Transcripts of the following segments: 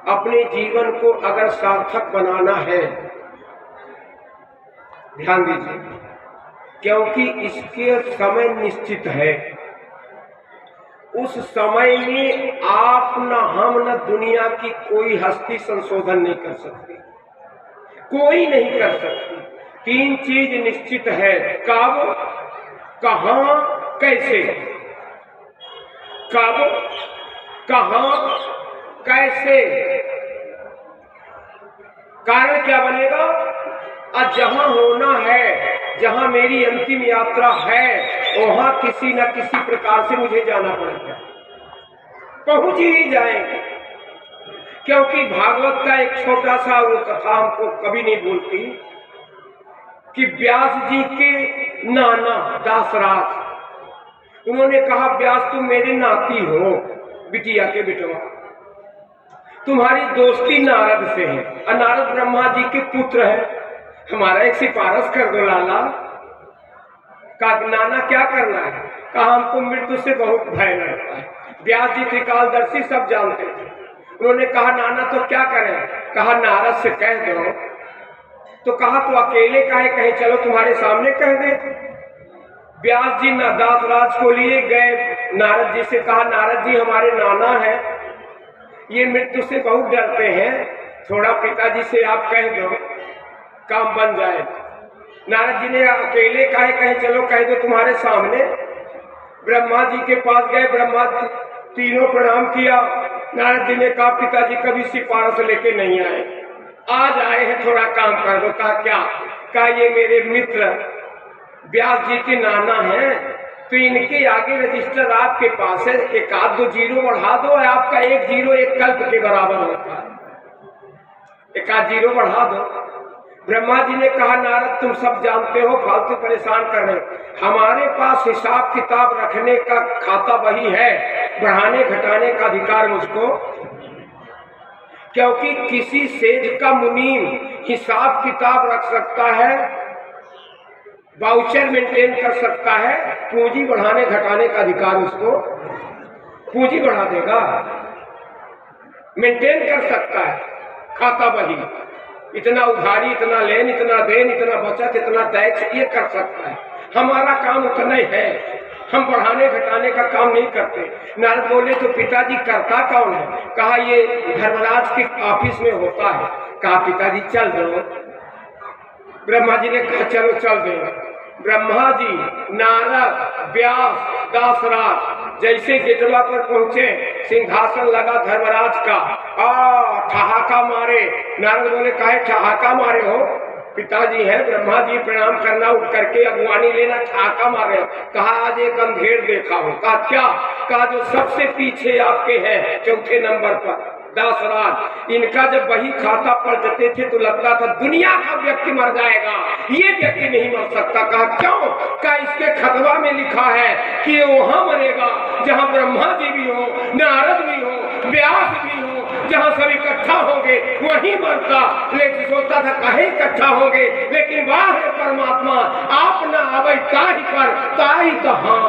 अपने जीवन को अगर सार्थक बनाना है, ध्यान दीजिए, क्योंकि इसके समय निश्चित है। उस समय में आप न हम न दुनिया की कोई हस्ती संशोधन नहीं कर सकती, कोई नहीं कर सकती। 3 चीज निश्चित है, कब, कहां, कैसे। कब, कहां, कैसे। कारण क्या बनेगा? और जहां होना है, जहां मेरी अंतिम यात्रा है, वहां किसी न किसी प्रकार से मुझे जाना पड़ेगा, पहुंच ही जाएंगे। क्योंकि भागवत का एक छोटा सा वो कथा हमको कभी नहीं भूलती कि व्यास जी के नाना दासराज, उन्होंने कहा, व्यास तुम मेरे नाती हो, बिटिया के बिटवा, तुम्हारी दोस्ती नारद से है, और नारद ब्रह्मा जी के पुत्र है, हमारा एक सिफारिश कर दो लाला। कहा, नाना क्या करना है? कहा, हमको मृत्यु से बहुत भय लगता है। व्यास जी त्रिकालदर्शी सब जानते थे। उन्होंने कहा, नाना तो क्या करें? कहा, नारद से कह दो। तो कहा, तो अकेले काहे कहे, चलो तुम्हारे सामने कह दे। व्यास जी दासराज को लिए गए, नारद जी से कहा, नारद जी हमारे नाना है, ये मृत्यु से बहुत डरते हैं, थोड़ा पिताजी से आप कह दो, काम बन जाए। नारद जी ने अकेले काहे कहे, चलो कह दो तुम्हारे सामने। ब्रह्मा जी के पास गए, ब्रह्मा जी तीनों प्रणाम किया। नारद जी ने कहा, पिताजी कभी सिफारिश लेके नहीं आए, आज आए हैं, थोड़ा काम कर दो। कहा, क्या? कहा, ये मेरे मित्र व्यास जी के नाना हैं, तो इनके आगे रजिस्टर आपके पास है, एक आध 2 जीरो बढ़ा दो, आपका 1 जीरो 1 कल्प के बराबर होता है, 1 आध जीरो बढ़ा दो। ब्रह्मा जी ने कहा, नारद तुम सब जानते हो, फालतू परेशान कर रहे हो, हमारे पास हिसाब किताब रखने का खाता वही है, बढ़ाने घटाने का अधिकार मुझको, क्योंकि किसी सेठ का मुनीम हिसाब किताब रख सकता है, वाउचर मेंटेन कर सकता है, पूंजी बढ़ाने घटाने का अधिकार उसको, पूंजी बढ़ा देगा, मेंटेन कर सकता है खाता वही, इतना उधारी, इतना लेन, इतना देन, इतना बचत, इतना टैक्स, ये कर सकता है। हमारा काम उतना ही है, हम बढ़ाने घटाने का काम नहीं करते। नारद बोले, तो पिताजी करता कौन है? कहा, ये धर्मराज के ऑफिस में होता है। कहा, पिताजी चल दो। ब्रह्मा जी ने कहा, चलो चल दो। ब्रह्मा जी, नारद, व्यास, दासराज जैसे गेटवा पर पहुंचे, सिंहासन लगा धर्मराज का, ठहाका मारे। नारद बोले, काहे ठहाका मारे हो? पिताजी है, ब्रह्मा जी प्रणाम करना, उठ करके अगवानी लेना, ठहाका मार रहे हो। कहा, आज एक अंधेर देखा हो। कहा, क्या? कहा, जो सबसे पीछे आपके हैं, 4थे नंबर पर दासराज, इनका जब वही खाता पढ़ जाते थे तो लगता था दुनिया का व्यक्ति मर जाएगा, ये व्यक्ति नहीं मर सकता। कहा, क्यों? कहा, इसके खतवा में लिखा है कि ये वहां मरेगा जहां ब्रह्मा जी भी हो, नारद भी हो, व्यास भी हो, जहां सब इकट्ठा होंगे वहीं मरता। लेकिन सोचता था काहे इकट्ठा होंगे, लेकिन वाह है परमात्मा, आप न आवे ताही पर, ताही तो हाँ।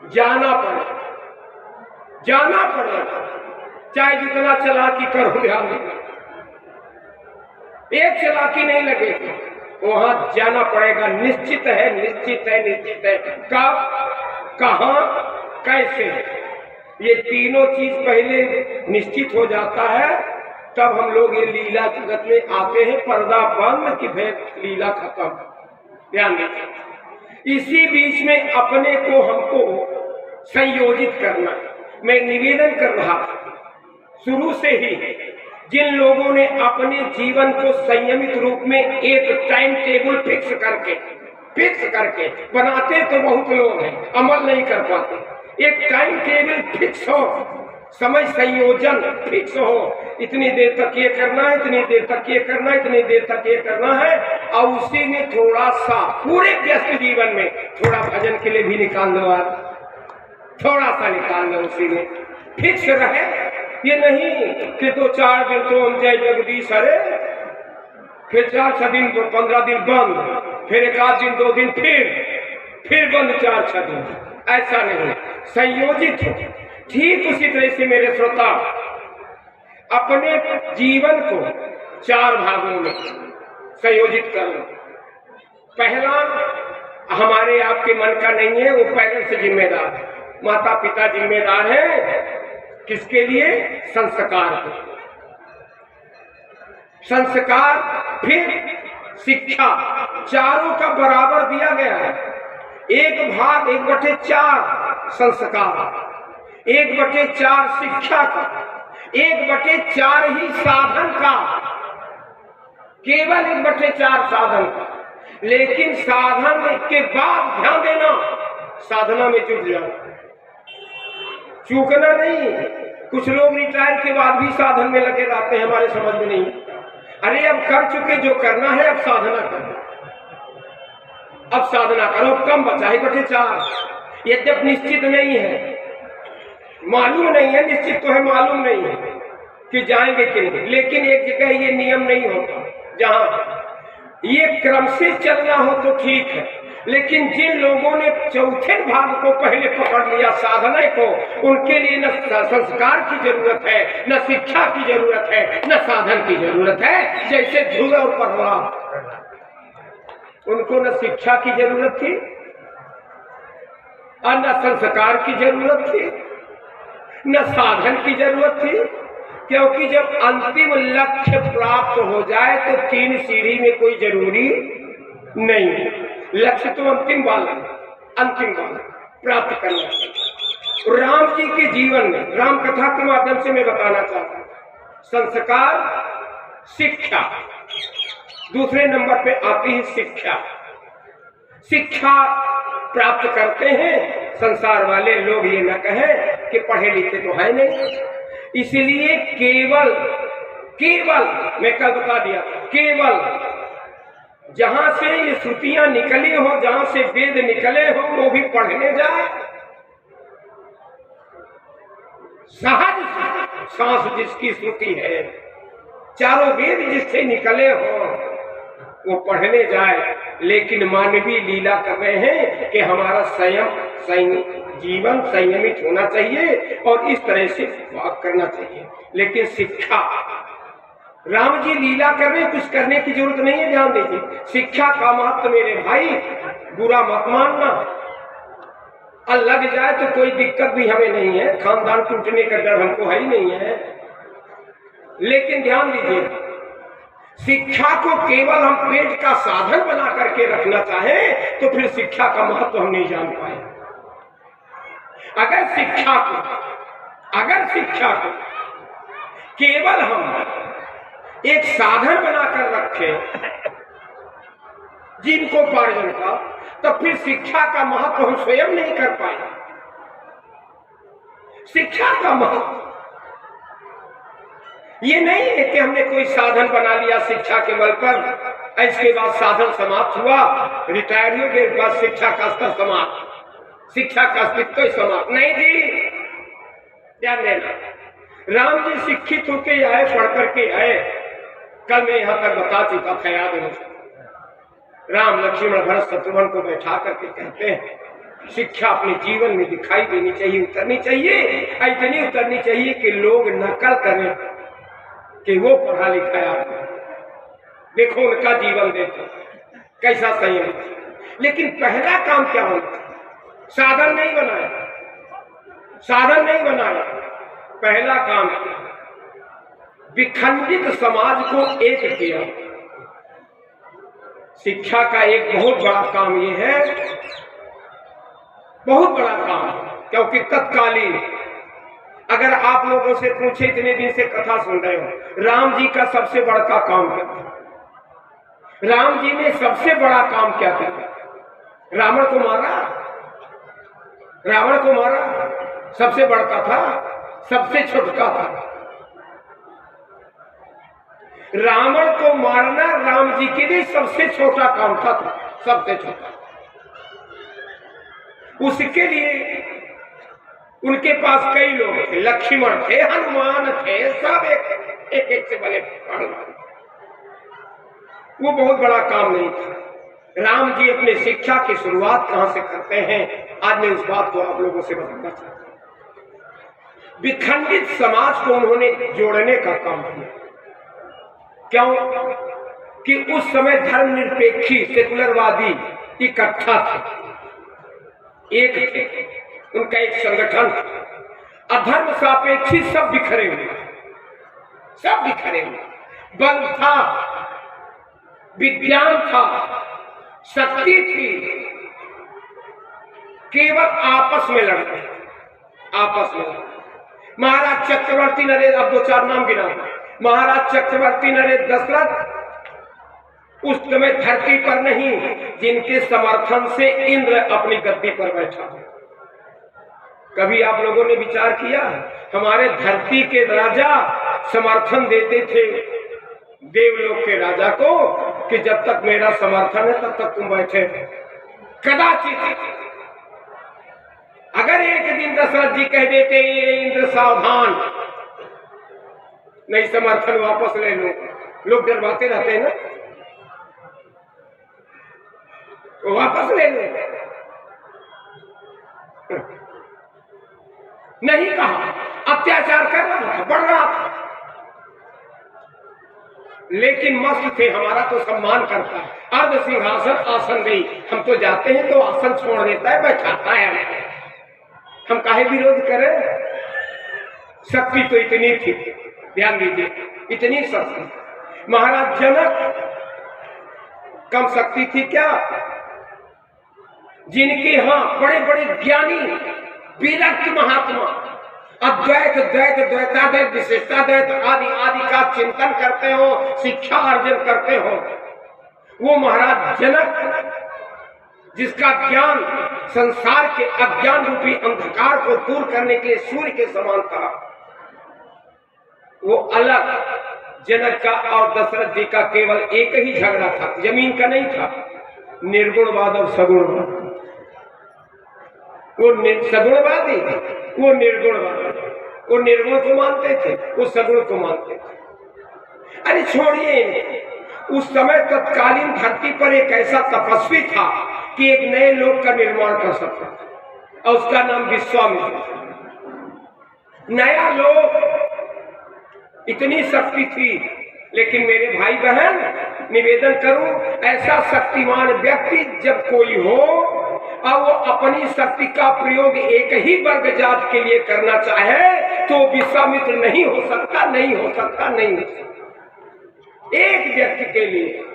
जाना पड़े, जाना पड़े, चाहे जितना चालाकी करो, ध्यान देना, एक चालाकी नहीं लगेगी, वहां जाना पड़ेगा। निश्चित है, निश्चित है, निश्चित है। कब, कहां, कैसे, ये तीनों चीज पहले निश्चित हो जाता है, तब हम लोग ये लीला जगत में आते हैं। पर्दा बंद कि फिर लीला खत्म। ध्यान दीजिए, इसी बीच में अपने को हमको संयोजित करना है। मैं निवेदन कर रहा शुरू से ही, जिन लोगों ने अपने जीवन को संयमित रूप में एक टाइम टेबल फिक्स करके बनाते तो बहुत लोग हैं, अमल नहीं कर पाते। एक टाइम टेबल फिक्स हो, समय संयोजन फिक्स हो, इतनी देर तक ये करना है, इतनी देर तक ये करना है, इतनी देर तक ये करना है, और उसी में थोड़ा सा पूरे व्यस्त जीवन में थोड़ा भजन के लिए भी निकाल दो, थोड़ा सा निकाल लो, उसी में फिक्स रहे। ये नहीं कि 2-4 दिन तो हम जय जगदीश हरे, फिर 4 दिन 15 दिन बंद, फिर 1 आध दिन 2 दिन फिर फिर बंद 4-6 दिन, ऐसा नहीं, संयोजित हो। ठीक उसी तरह से मेरे श्रोता अपने जीवन को 4 भागों में संयोजित कर लो। पहला हमारे आपके मन का नहीं है, वो पेरेंट्स से जिम्मेदार है, माता पिता जिम्मेदार है। किसके लिए? संस्कार को। संस्कार, फिर शिक्षा, चारों का बराबर दिया गया है। 1 भाग 1/4 संस्कार, 1/4 शिक्षा का, 1/4 ही साधन का, केवल 1/4 साधन का। लेकिन साधन के बाद ध्यान देना, साधना में जुट जाओ, चूकना नहीं। कुछ लोग रिटायर के बाद भी साधन में लगे रहते हैं, हमारे समझ में नहीं। अरे अब कर चुके जो करना है, अब साधना करो, अब साधना करो, अब कम बचा है 1/4। यद्यप निश्चित नहीं है, मालूम नहीं है, निश्चित तो है, मालूम नहीं है कि जाएंगे कि नहीं। लेकिन एक जगह ये नियम नहीं होता, जहां ये क्रम से चलना हो तो ठीक है। लेकिन जिन लोगों ने चौथे भाग को पहले पकड़ लिया, साधना को, उनके लिए न संस्कार की जरूरत है, न शिक्षा की जरूरत है, न साधन की जरूरत है। जैसे ध्रुव और प्रहलाद, उनको न शिक्षा की जरूरत थी और न संस्कार की जरूरत थी, न साधन की जरूरत थी। क्योंकि जब अंतिम लक्ष्य प्राप्त हो जाए तो 3 सीढ़ी में कोई जरूरी नहीं है। लक्ष्य तो अंतिम वाला प्राप्त करना चाहिए। राम जी के जीवन में, राम कथा के माध्यम से मैं बताना चाहता हूं, संस्कार, शिक्षा, दूसरे नंबर पे आती है शिक्षा। शिक्षा प्राप्त करते हैं, संसार वाले लोग ये न कहें कि पढ़े लिखे तो है नहीं। इसलिए केवल मैं कल बता दिया, केवल जहां से ये श्रुतियां निकली हो, जहां से वेद निकले हो, वो भी पढ़ने जाए। सहज सांस जिसकी श्रुति है, चारों वेद जिससे निकले हो, वो पढ़ने जाए। लेकिन मानवीय लीला कर रहे हैं कि हमारा जीवन संयमित होना चाहिए और इस तरह से वाक करना चाहिए। लेकिन शिक्षा, राम जी लीला कर रहे हैं, कुछ करने की जरूरत नहीं है। ध्यान दीजिए, शिक्षा का महत्व मेरे भाई बुरा मत मानना। और लग जाए तो कोई दिक्कत भी हमें नहीं है, खानदान टूटने का डर हमको है ही नहीं है। लेकिन ध्यान दीजिए, शिक्षा को केवल हम पेट का साधन बना करके रखना चाहें तो फिर शिक्षा का महत्व हम नहीं जान पाए। अगर शिक्षा को केवल हम एक साधन बनाकर रखें जिनको पार्जन का, तो फिर शिक्षा का महत्व हम स्वयं नहीं कर पाए। शिक्षा का महत्व ये नहीं है कि हमने कोई साधन बना लिया शिक्षा के बल पर, इसके बाद साधन समाप्त हुआ, रिटायर हो गए, बाद शिक्षा का स्तर समाप्त, शिक्षा का अस्तित्व समाप्त नहीं जी। ध्यान देना, राम जी शिक्षित होके आए, पढ़ करके आए। कल मैं यहां तक बता चुका था, याद है मुझे। राम, लक्ष्मण, भरत, शत्रुघ्न को बैठा करके कहते हैं शिक्षा अपने जीवन में दिखाई देनी चाहिए, उतरनी चाहिए। इतनी उतरनी चाहिए कि लोग नकल करें कि वो पढ़ा लिखा है। आपने देखो उनका जीवन, देखो कैसा संयम। लेकिन पहला काम क्या होता, साधन नहीं बनाया। पहला काम विखंडित समाज को एक किया। शिक्षा का एक बहुत बड़ा काम ये है, बहुत बड़ा काम, क्योंकि तत्कालीन अगर आप लोगों से पूछे, इतने दिन से कथा सुन रहे हो, राम जी का सबसे बड़ा काम क्या था? राम जी ने सबसे बड़ा काम क्या किया? रावण को मारा, सबसे बड़का था, सबसे छोटका था। रावण को मारना राम जी के लिए सबसे छोटा काम था, सबसे छोटा। उसके लिए उनके पास कई लोग थे, लक्ष्मण थे, हनुमान थे, सब एक से बने हनुमान। वो बहुत बड़ा काम नहीं था। राम जी अपने शिक्षा की शुरुआत कहां से करते हैं, आज मैं उस बात को आप लोगों से बताना चाहता हूं। विखंडित समाज को उन्होंने जोड़ने का काम किया। क्यों? कि उस समय धर्मनिरपेक्षी सेकुलरवादी इकट्ठा थे, एक थे, उनका एक संगठन था। अधर्म सापेक्षी सब बिखरे हुए, सब बिखरे हुए। बल था, विज्ञान था, शक्ति थी, केवल आपस में लड़ते, आपस में लड़ते। महाराज चक्रवर्ती नरेंद्र, अब दो चार नाम गिना, महाराज चक्रवर्ती नरेंद्र दशरथ उस समय धरती पर नहीं, जिनके समर्थन से इंद्र अपनी गद्दी पर बैठा है। कभी आप लोगों ने विचार किया, हमारे धरती के राजा समर्थन देते थे देवलोक के राजा को कि जब तक मेरा समर्थन है तब तक तुम बैठे। कदाचित अगर एक दिन दशरथ जी कह देते ये इंद्र सावधान, नहीं समर्थन वापस ले लो, लोग डरवाते रहते हैं ना, तो वापस ले लो। नहीं कहा, अत्याचार कर रहा था, बढ़ रहा था, लेकिन मस्त थे, हमारा तो सम्मान करता है। अर्ध सिंहासन आसन गई, हम तो जाते हैं तो आसन छोड़ देता है, बैठाता है हमें, हम काहे विरोध करें। शक्ति तो इतनी थी, ध्यान दीजिए, इतनी शक्ति। महाराज जनक कम शक्ति थी क्या? जिनके यहां बड़े बड़े ज्ञानी विरक्त महात्मा अद्वैत द्वैत द्वैताद्वैत विशिष्टाद्वैत आदि आदि का चिंतन करते हो, शिक्षा अर्जन करते हो, वो महाराज जनक जिसका ज्ञान संसार के अज्ञान रूपी अंधकार को दूर करने के लिए सूर्य के समान था, वो अलग। जनक का और दशरथ जी का केवल एक ही झगड़ा था, जमीन का नहीं था, निर्गुणवाद और सगुणवाद। वो सगुणवादी, वो निर्गुणवादी, वो निर्गुण को मानते थे, वो सगुण को मानते थे। अरे छोड़िए, उस समय तत्कालीन धरती पर एक ऐसा तपस्वी था कि एक नए लोक का निर्माण कर सकता था, और उसका नाम विश्वामित्र। नया लोक, इतनी शक्ति थी। लेकिन मेरे भाई बहन, निवेदन करूं, ऐसा शक्तिमान व्यक्ति जब कोई हो और वो अपनी शक्ति का प्रयोग एक ही वर्ग जात के लिए करना चाहे तो विश्वामित्र नहीं हो सकता, नहीं हो सकता, नहीं हो सकता। एक व्यक्ति के लिए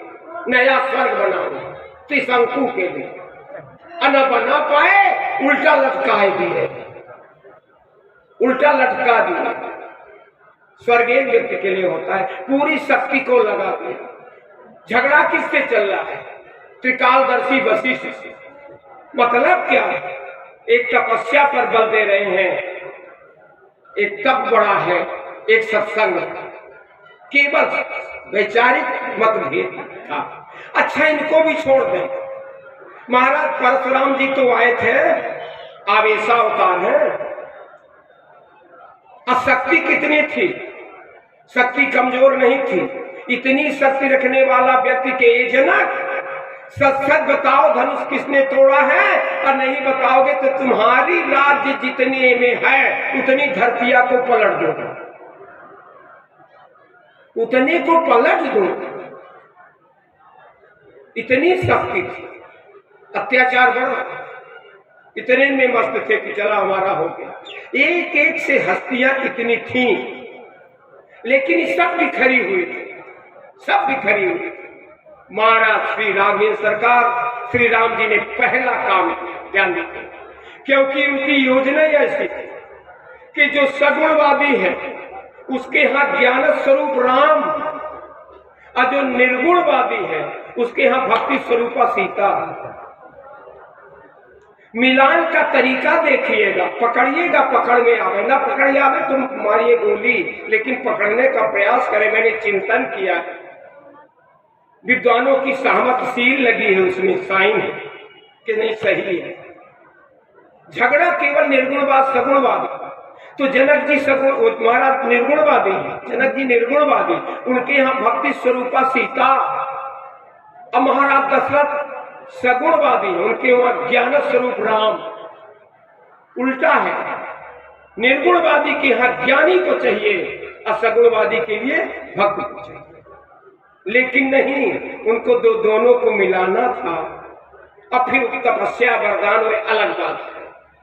नया स्वर्ग बनाना, त्रिशंकु के लिए न बना पाए, उल्टा लटकाए दिए, उल्टा लटका दिया। स्वर्ग एक व्यक्ति के लिए होता है, पूरी शक्ति को लगा दिया। झगड़ा किससे चल रहा है? त्रिकालदर्शी वशिष्ठ से। मतलब क्या? एक तपस्या पर बल दे रहे हैं, एक तप बड़ा है, एक सत्संग, केवल वैचारिक मतभेद था। अच्छा, इनको भी छोड़ दें। महाराज परशुराम जी तो आए थे, आवेशावतार है। शक्ति कितनी थी? शक्ति कमजोर नहीं थी। इतनी शक्ति रखने वाला व्यक्ति के ये जनक, सच बताओ धनुष किसने तोड़ा है, और नहीं बताओगे तो तुम्हारी राज्य जितने में है उतनी धरतिया को पलट दो, उतने को पलट दो। इतनी शक्ति थी, अत्याचार बढ़ा, इतने में मस्त थे कि चला हमारा हो गया। एक एक से हस्तियां इतनी थी, लेकिन सब बिखरी हुई थी, सब बिखरी हुई थी। महाराज श्री राघवेंद्र सरकार, श्री राम जी ने पहला काम ध्यान दिया, क्योंकि उनकी योजना ऐसी थी कि जो सगुणवादी है उसके यहाँ ज्ञान स्वरूप राम, और जो निर्गुणवादी है उसके यहाँ भक्ति स्वरूपा सीता। मिलान का तरीका देखिएगा, पकड़िएगा, पकड़ में आवे ना पकड़ आवे तुम मारिए गोली, लेकिन पकड़ने का प्रयास करें। मैंने चिंतन किया, विद्वानों की सहमत सील लगी है, उसमें साइन है कि नहीं सही है। झगड़ा केवल निर्गुणवाद सगुणवाद, तो जनक जी सगुण, महाराज निर्गुणवादी, जनक जी निर्गुणवादी, उनके यहाँ भक्ति स्वरूपा सीता। अब महाराज दशरथ सगुणवादी हैं, उनके वहां ज्ञान स्वरूप राम। उल्टा है, निर्गुणवादी के यहाँ ज्ञानी को चाहिए और सगुणवादी के लिए भक्त को चाहिए। लेकिन नहीं, उनको दोनों को मिलाना था। अब फिर तपस्या वरदान और अलग बात है,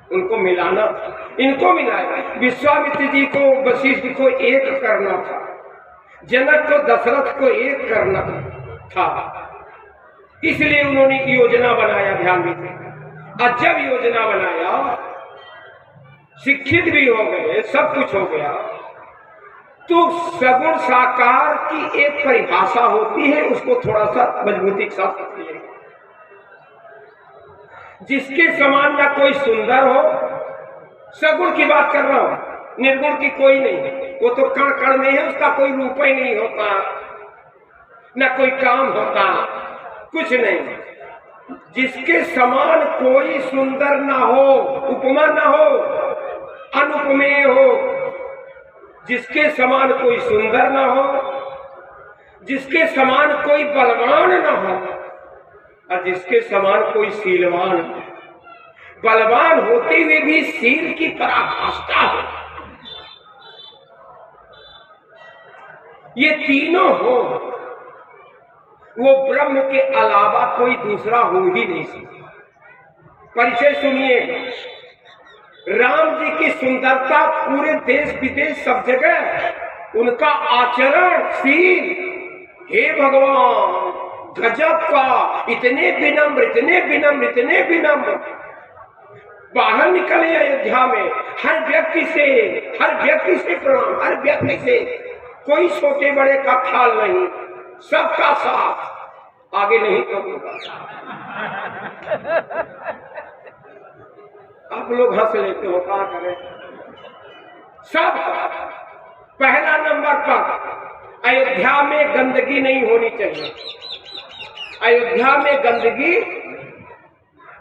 उनको मिलाना था। इनको मिलाया, विश्वामित्र जी को वशिष्ठ को एक करना था, जनक को दशरथ को एक करना था। इसलिए उन्होंने योजना बनाया, ध्यान दीजिए। और जब योजना बनाया, शिक्षित भी हो गए, सब कुछ हो गया, तो सगुण साकार की एक परिभाषा होती है, उसको थोड़ा सा मजबूती के साथ सकती है। जिसके समान ना कोई सुंदर हो, सगुण की बात कर रहा हूं, निर्गुण की कोई नहीं, वो तो कण कण में है, उसका कोई रूप ही नहीं होता, ना कोई काम होता, कुछ नहीं। जिसके समान कोई सुंदर ना हो, उपमा ना हो, अनुपमेय हो, जिसके समान कोई सुंदर ना हो, जिसके समान कोई बलवान ना हो, और जिसके समान कोई शीलवान हो। बलवान होते हुए भी शील की पराकाष्ठा हो, ये तीनों हो, वो ब्रह्म के अलावा कोई दूसरा हो ही नहीं सकता। परिचय सुनिए, राम जी की सुंदरता पूरे देश विदेश सब जगह, उनका आचरण शील, हे भगवान गजब का, इतने विनम्र, इतने विनम्र, इतने विनम्र। बाहर निकले अयोध्या में, हर व्यक्ति से प्रणाम, हर व्यक्ति से, कोई छोटे बड़े का ख्याल नहीं, सबका साथ। आगे नहीं तो आप लोग हंस लेते हो, क्या करें। सब पहला नंबर पर अयोध्या में गंदगी नहीं होनी चाहिए। अयोध्या में गंदगी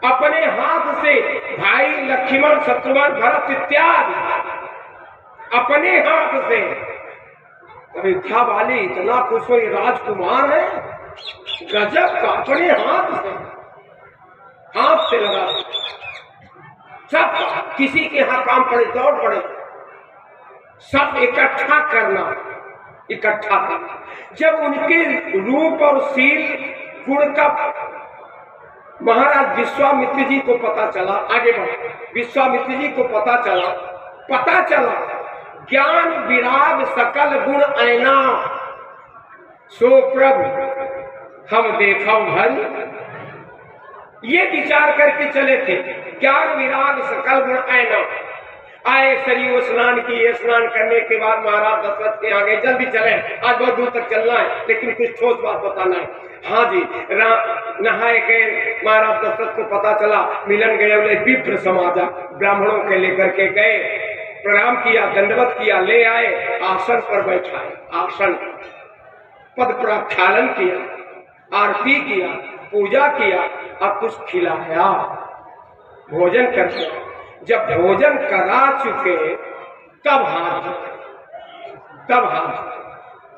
अपने हाथ से भाई लक्ष्मण, शत्रुघ्न, भरत इत्यादि अपने हाथ से, अयोध्या वाले इतना खुश हो, राजकुमार है गजब का, अपने हाथ से लगा सब, किसी के यहाँ काम पड़े दौड़ पड़े, सब इकट्ठा करना। जब उनके रूप और शील गुण का महाराज विश्वामित्र जी को पता चला, आगे बढ़े, विश्वामित्र जी को पता चला ज्ञान विराग सकल गुण ऐना, सो प्रभु हम देखा भर, ये विचार करके चले थे। ज्ञान विराग सकल गुण ऐना, आए सरयू स्नान किए, स्नान करने के बाद महाराज दशरथ के आगे, जल्दी चले, आज बहुत दूर तक चलना है, लेकिन कुछ ठोस बात बताना है। हाँ जी, नहाए गए, महाराज दशरथ को पता चला, मिलन गए, बोले विप्र समाजा, ब्राह्मणों के लेकर के गए, प्रणाम किया, दंडवत किया, ले आए, आसन पर बैठाए, आसन पद प्रक्षालन किया, आरती किया, पूजा किया, और कुछ खिलाया, भोजन करके। जब भोजन करा चुके तब हाथ,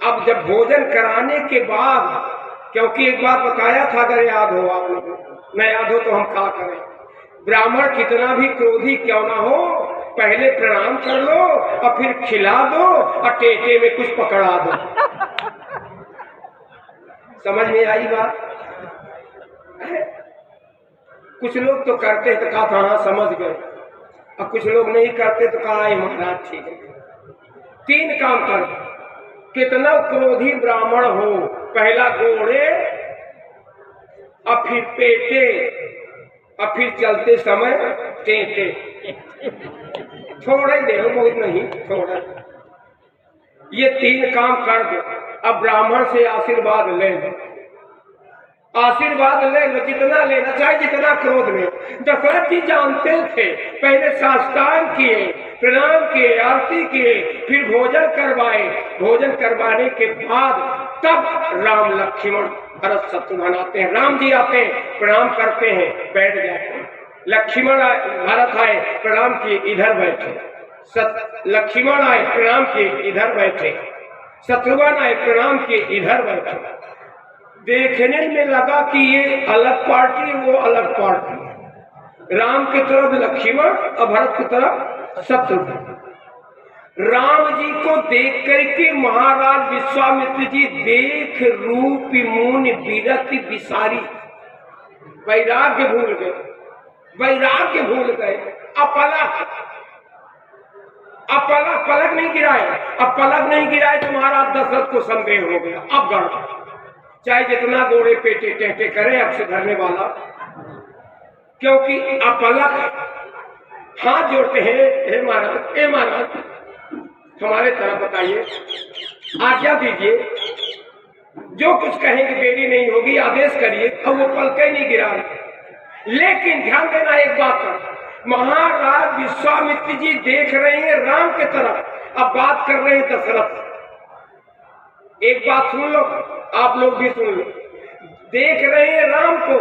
अब जब भोजन कराने के बाद, क्योंकि एक बात बताया था, अगर याद हो आप लोगों को, न याद हो तो हम क्या करें, ब्राह्मण कितना भी क्रोधी क्यों ना हो, पहले प्रणाम कर लो और फिर खिला दो और टेटे में कुछ पकड़ा दो। समझ में आई बात? कुछ लोग तो करते हैं तो कहा था हाँ समझ गए, और कुछ लोग नहीं करते तो कहा महाराज ठीक है। 3 काम कर, कितना क्रोधी ब्राह्मण हो, पहला गोड़े और फिर पेटे और फिर चलते समय टेटे, थोड़ा ही दे, बहुत नहीं, थोड़ा। ये 3 काम कर दो। अब ब्राह्मण से आशीर्वाद ले लो, आशीर्वाद ले लो, जितना लेना चाहे, जितना क्रोध में। दशरथ जी जानते थे, पहले साष्टांग किए, प्रणाम किए, आरती किए, फिर भोजन करवाए, भोजन करवाने के बाद तब राम लक्ष्मण भरत शत्रुघ्न आते हैं। राम जी आते हैं, प्रणाम करते हैं, बैठ जाते हैं। लक्ष्मण भरत आए, प्रणाम किए, इधर बैठे। लक्ष्मण आए, प्रणाम किए, इधर बैठे। शत्रुघ्न आए, प्रणाम किए, इधर बैठे। देखने में लगा कि ये अलग पार्टी वो अलग पार्टी। राम की तरफ लक्ष्मण और भरत की तरफ शत्रुघ्न। राम जी को देख करके महाराज विश्वामित्र जी देख रूप मुनि विरति विसारी, वैराग्य भूल गए, वैराग्य भूल गए। पलक नहीं गिराए। अब पलक नहीं गिराए तो महाराज दशरथ को संदेह हो गया। अब गड़ चाहे जितना गोड़े पेटे टेटे करे अब सुधरने वाला, क्योंकि अपलक हाथ जोड़ते हैं, हे महाराज, हे महाराज हमारे तरफ बताइए, आज्ञा दीजिए, जो कुछ कहेंगे देरी नहीं होगी, आदेश करिए। अब वो पलके नहीं गिरा। लेकिन ध्यान देना एक बात पर, महाराज विश्वामित्र जी देख रहे हैं राम की तरफ, अब बात कर रहे हैं दशरथ। एक बात सुन लो, आप लोग भी सुन लो। देख रहे हैं राम को,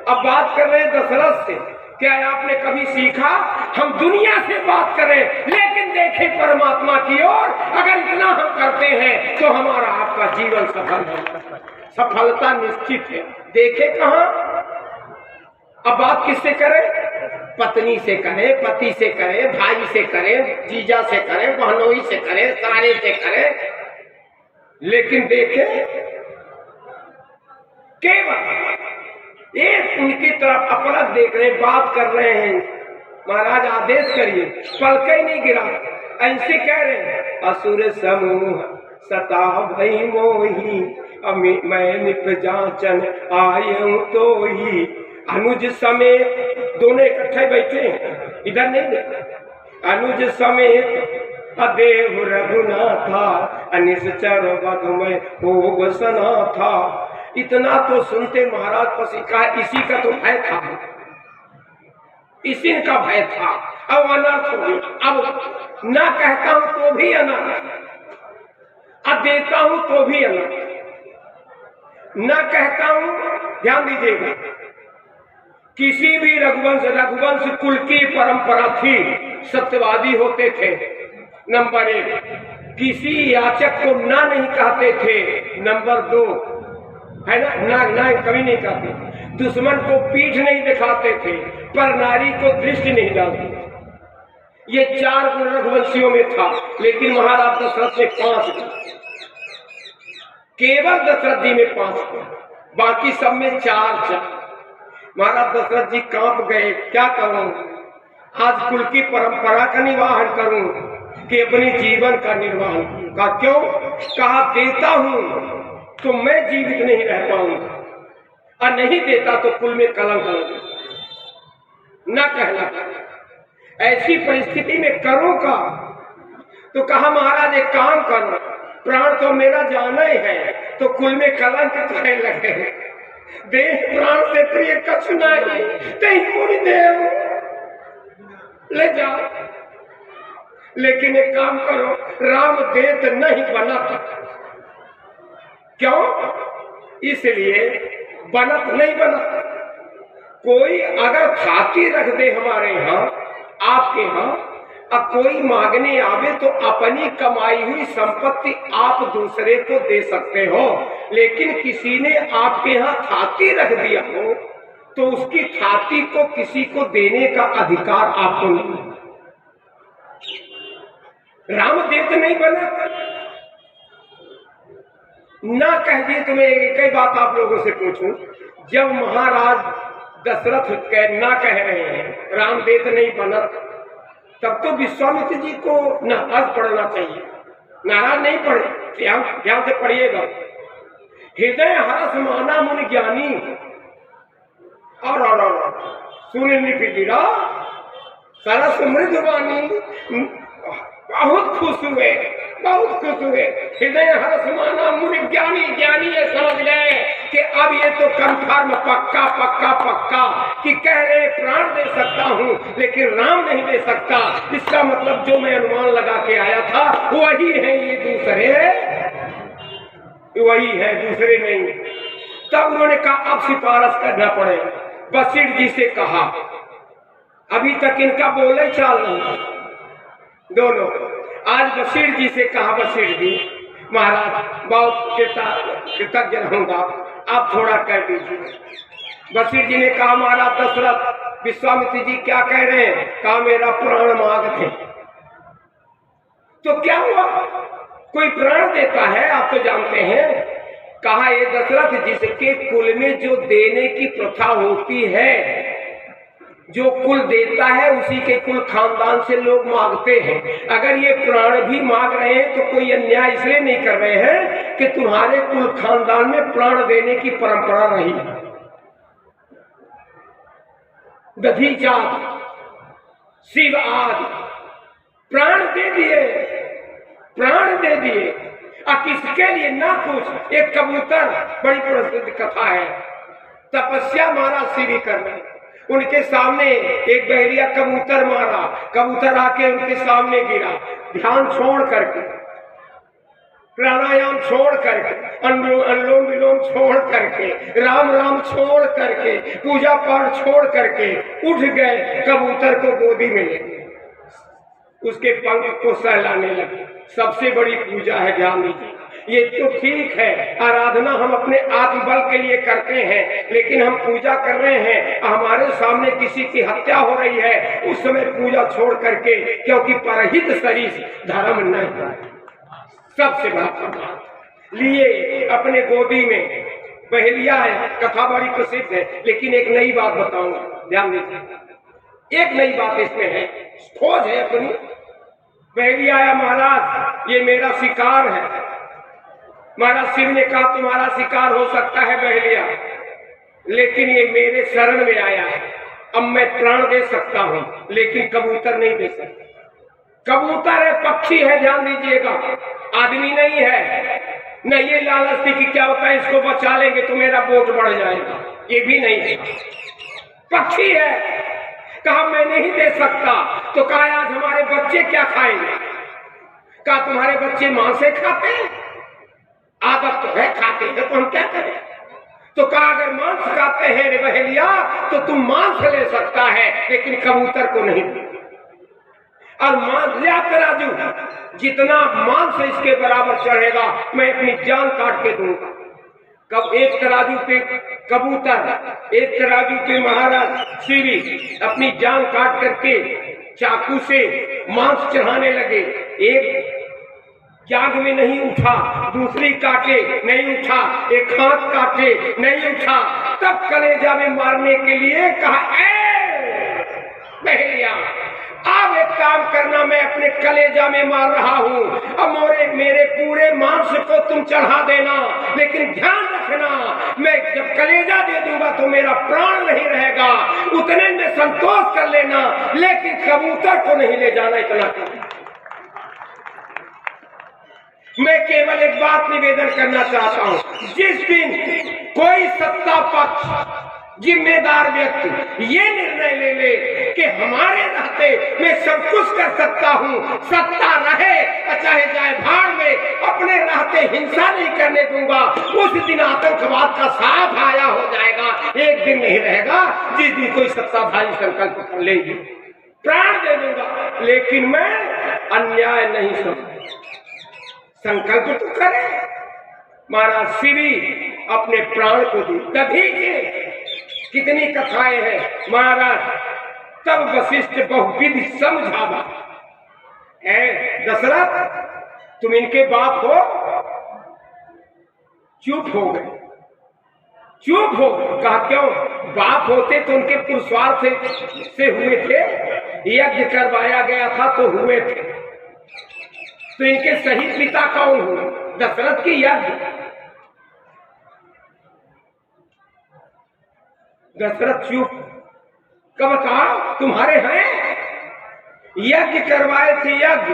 अब बात कर रहे हैं दशरथ से। क्या आपने कभी सीखा हम दुनिया से बात करें लेकिन देखें परमात्मा की ओर? अगर इतना हम करते हैं तो हमारा आपका जीवन सफल है, सफलता निश्चित है। देखे कहां? अब बात किससे करें? पत्नी से करें, पति से करें, भाई से करें, जीजा से करें, बहनोई से करें, सारे से करें, लेकिन देखें केवल एक उनकी तरफ अपलक देख रहे, बात कर रहे हैं। महाराज आदेश करिए, पलक ही नहीं गिरा। ऐसे कह रहे हैं, असुर समूह सता भई मोही, मैं निप जाचन आयु तो ही। अनुज समेत दोनों इकट्ठे बैठे हैं, इधर नहीं देखा। अनुज समेत अदेव रघुनाथा, अनिश्चर वध में हो बसना था। इतना तो सुनते महाराज को सीखा, इसी का तो भय था, इसी का भय था। अब अनर्थ हो गया। अब ना कहता हूं तो भी अनर्थ, अब देता हूं तो भी अनर्थ। ना कहता हूं, ध्यान दीजिएगा, किसी भी रघुवंश कुल की परंपरा थी, सत्यवादी होते थे। नंबर 1, किसी याचक को ना नहीं कहते थे। नंबर 2, है ना कभी नहीं कहते। दुश्मन को पीठ नहीं दिखाते थे, पर नारी को दृष्टि नहीं डालते थे। ये 4 गुण रघुवंशियों में था, लेकिन महाराज दशरथ ने 5 थे। केवल दशरथ जी में 5 थे, बाकी सब में 4। महाराज दशरथ जी कांप गए, क्या करूं, आज कुल की परंपरा का निर्वाहन करूं कि अपने जीवन का निर्वाहन करूं? क्यों? कहा देता हूं तो मैं जीवित नहीं रह पाऊंगा, और नहीं देता तो कुल में कलंक न कहलाता। ऐसी परिस्थिति में करूं का? तो कहा महाराज एक काम करो, प्राण तो मेरा जाना ही है, तो कुल में कलंक कहने लगे। देह प्राण से प्रिय कछु नहीं, तेहि मुनि देव ले जाओ। लेकिन एक काम करो, राम देत नहीं बनत। क्यों? इसलिए बनत नहीं बनत। कोई अगर छाती रख दे हमारे यहाँ, आपके यहाँ, अब कोई मांगने आवे तो अपनी कमाई हुई संपत्ति आप दूसरे को दे सकते हो, लेकिन किसी ने आपके यहाँ छाती रख दिया हो तो उसकी छाती को किसी को देने का अधिकार आपको नहीं। रामदेव नहीं बना, ना कह दिए। तो मैं एक ही बात आप लोगों से पूछूं, जब महाराज दशरथ ना कह रहे हैं रामदेव नहीं बना, तब तो विश्वामित्र जी को नाराज पढ़ना चाहिए। नाराज नहीं पढ़े, ध्यान से पढ़िएगा। हृदय हरस माना मुनि ज्ञानी, और सुन निपिरा सरस मृदुवानी, बहुत खुश हुए, बहुत खुश हुए। हृदय हर्ष माना मुनि ज्ञानी, ज्ञानी ये समझ गए कि अब ये तो कंफर्म पक्का पक्का पक्का कि कह रहे प्राण दे सकता हूँ लेकिन राम नहीं दे सकता। इसका मतलब जो मैं अनुमान लगा के आया था वही है, ये दूसरे वही है, दूसरे नहीं। तब उन्होंने कहा अब सिफारिश करना पड़ेगा। वशिष्ठ जी से कहा, अभी तक इनका बोले चाल नहीं दोनों। आज वशिष्ठ जी से कहा, वशिष्ठ जी महाराज बहुत कृतज्ञ रहूंगा, आप थोड़ा कह दीजिए। वशिष्ठ जी ने कहा महाराज दशरथ, विश्वामित्र जी क्या कह रहे हैं? कहा मेरा प्राण मांग दे। तो क्या हुआ? कोई प्राण देता है, आप तो जानते हैं। कहा ये दशरथ, जिसके कुल में जो देने की प्रथा होती है, जो कुल देता है उसी के कुल खानदान से लोग मांगते हैं। अगर ये प्राण भी मांग रहे हैं तो कोई अन्याय इसलिए नहीं कर रहे हैं कि तुम्हारे कुल खानदान में प्राण देने की परंपरा रही है। दधी जात, शिव आदि प्राण दे दिए, प्राण दे दिए। और किसके लिए? ना कुछ। एक कबूतर, बड़ी प्रसिद्ध कथा है, तपस्या महाराज शिव कर रहे, उनके सामने एक बहरिया कबूतर मारा, कबूतर आके उनके सामने गिरा। ध्यान छोड़ करके, प्राणायाम छोड़ करके, अनुलोम विलोम छोड़ करके, राम राम छोड़ करके, पूजा पाठ छोड़ करके उठ गए, कबूतर को गोदी में ले गए, उसके पंख को सहलाने लगे। सबसे बड़ी पूजा है, ध्यान दीजिए। ये तो ठीक है, आराधना हम अपने आत्मबल के लिए करते हैं, लेकिन हम पूजा कर रहे हैं, हमारे सामने किसी की हत्या हो रही है, उस समय पूजा छोड़ करके, क्योंकि परहित सरिस धर्म नहीं है। सबसे बड़ा बात लिए अपने गोदी में बहेलिया है, कथा बड़ी प्रसिद्ध है। लेकिन एक नई बात बताऊंगा, ध्यान दीजिए। एक नई बात इसमें है, खोज है अपनी। बहेलिया आया, महाराज ये मेरा शिकार है। महाराज शिव ने कहा तुम्हारा शिकार हो सकता है बहेलिया, लेकिन ये मेरे शरण में आया है, अब मैं प्राण दे सकता हूं, लेकिन कबूतर नहीं दे सकता। कबूतर है, पक्षी है, ध्यान दीजिएगा, आदमी नहीं है। न ये लालच थी कि क्या होता है इसको बचा लेंगे तो मेरा बोझ बढ़ जाएगा, ये भी नहीं है। पक्षी है। कहा मैं नहीं दे सकता। तो कहा आज हमारे बच्चे क्या खाएंगे? कहा तुम्हारे बच्चे मांस खाते हैं, आदत तो है खाते हैं, तो हम क्या करें? तो कहा अगर मांस खाते हैं रे बहेलिया तो तुम मांस ले सकता है, लेकिन कबूतर को नहीं दे। और मांस लिया तराजू, जितना मांस इसके बराबर चढ़ेगा मैं अपनी जान काट के दूंगा। कब एक तराजू पे कबूतर, एक तराजू पे महाराज शिव अपनी जान काट करके चाकू से मांस चढ़ाने लगे। एक जाग में नहीं उठा, दूसरी काटे नहीं उठा, एक हाथ काटे नहीं उठा, तब कलेजा में मारने के लिए कहा ए बहेलिया अब एक काम करना, मैं अपने कलेजा में मार रहा हूं, अब मेरे पूरे मांस को तुम चढ़ा देना, लेकिन ध्यान रखना मैं जब कलेजा दे दूंगा तो मेरा प्राण नहीं रहेगा, उतने में संतोष कर लेना, लेकिन कबूतर को नहीं ले जाना। इतना मैं केवल एक बात निवेदन करना चाहता हूं, जिस दिन कोई सत्ता पक्ष जिम्मेदार व्यक्ति ये निर्णय ले ले कि हमारे रहते मैं सब कुछ कर सकता हूं, सत्ता रहे चाहे जाए भाड़ में, अपने रहते हिंसा नहीं करने दूंगा, उस दिन आतंकवाद का साफ आया हो जाएगा। एक दिन नहीं रहेगा जिस दिन कोई सत्ताधारी संकल्प कर लेगी, प्राण दे दूंगा, लेकिन मैं अन्याय नहीं समझूंगा। संकल्प तो करे। महाराज शिव अपने प्राण को दी। दधी के कितनी कथाएं हैं महाराज। तब वशिष्ठ बहुविधि समझावा, दशरथ तुम इनके बाप हो। चुप हो गए, चुप हो गए। कहा क्यों? बाप होते तो उनके पुरुषार्थ से हुए थे, यज्ञ करवाया गया था तो हुए थे, तो इनके सही पिता कौन हुए? दशरथ की यज्ञ। दशरथ चुप। कब कहा तुम्हारे हैं यज्ञ करवाए थे? यज्ञ।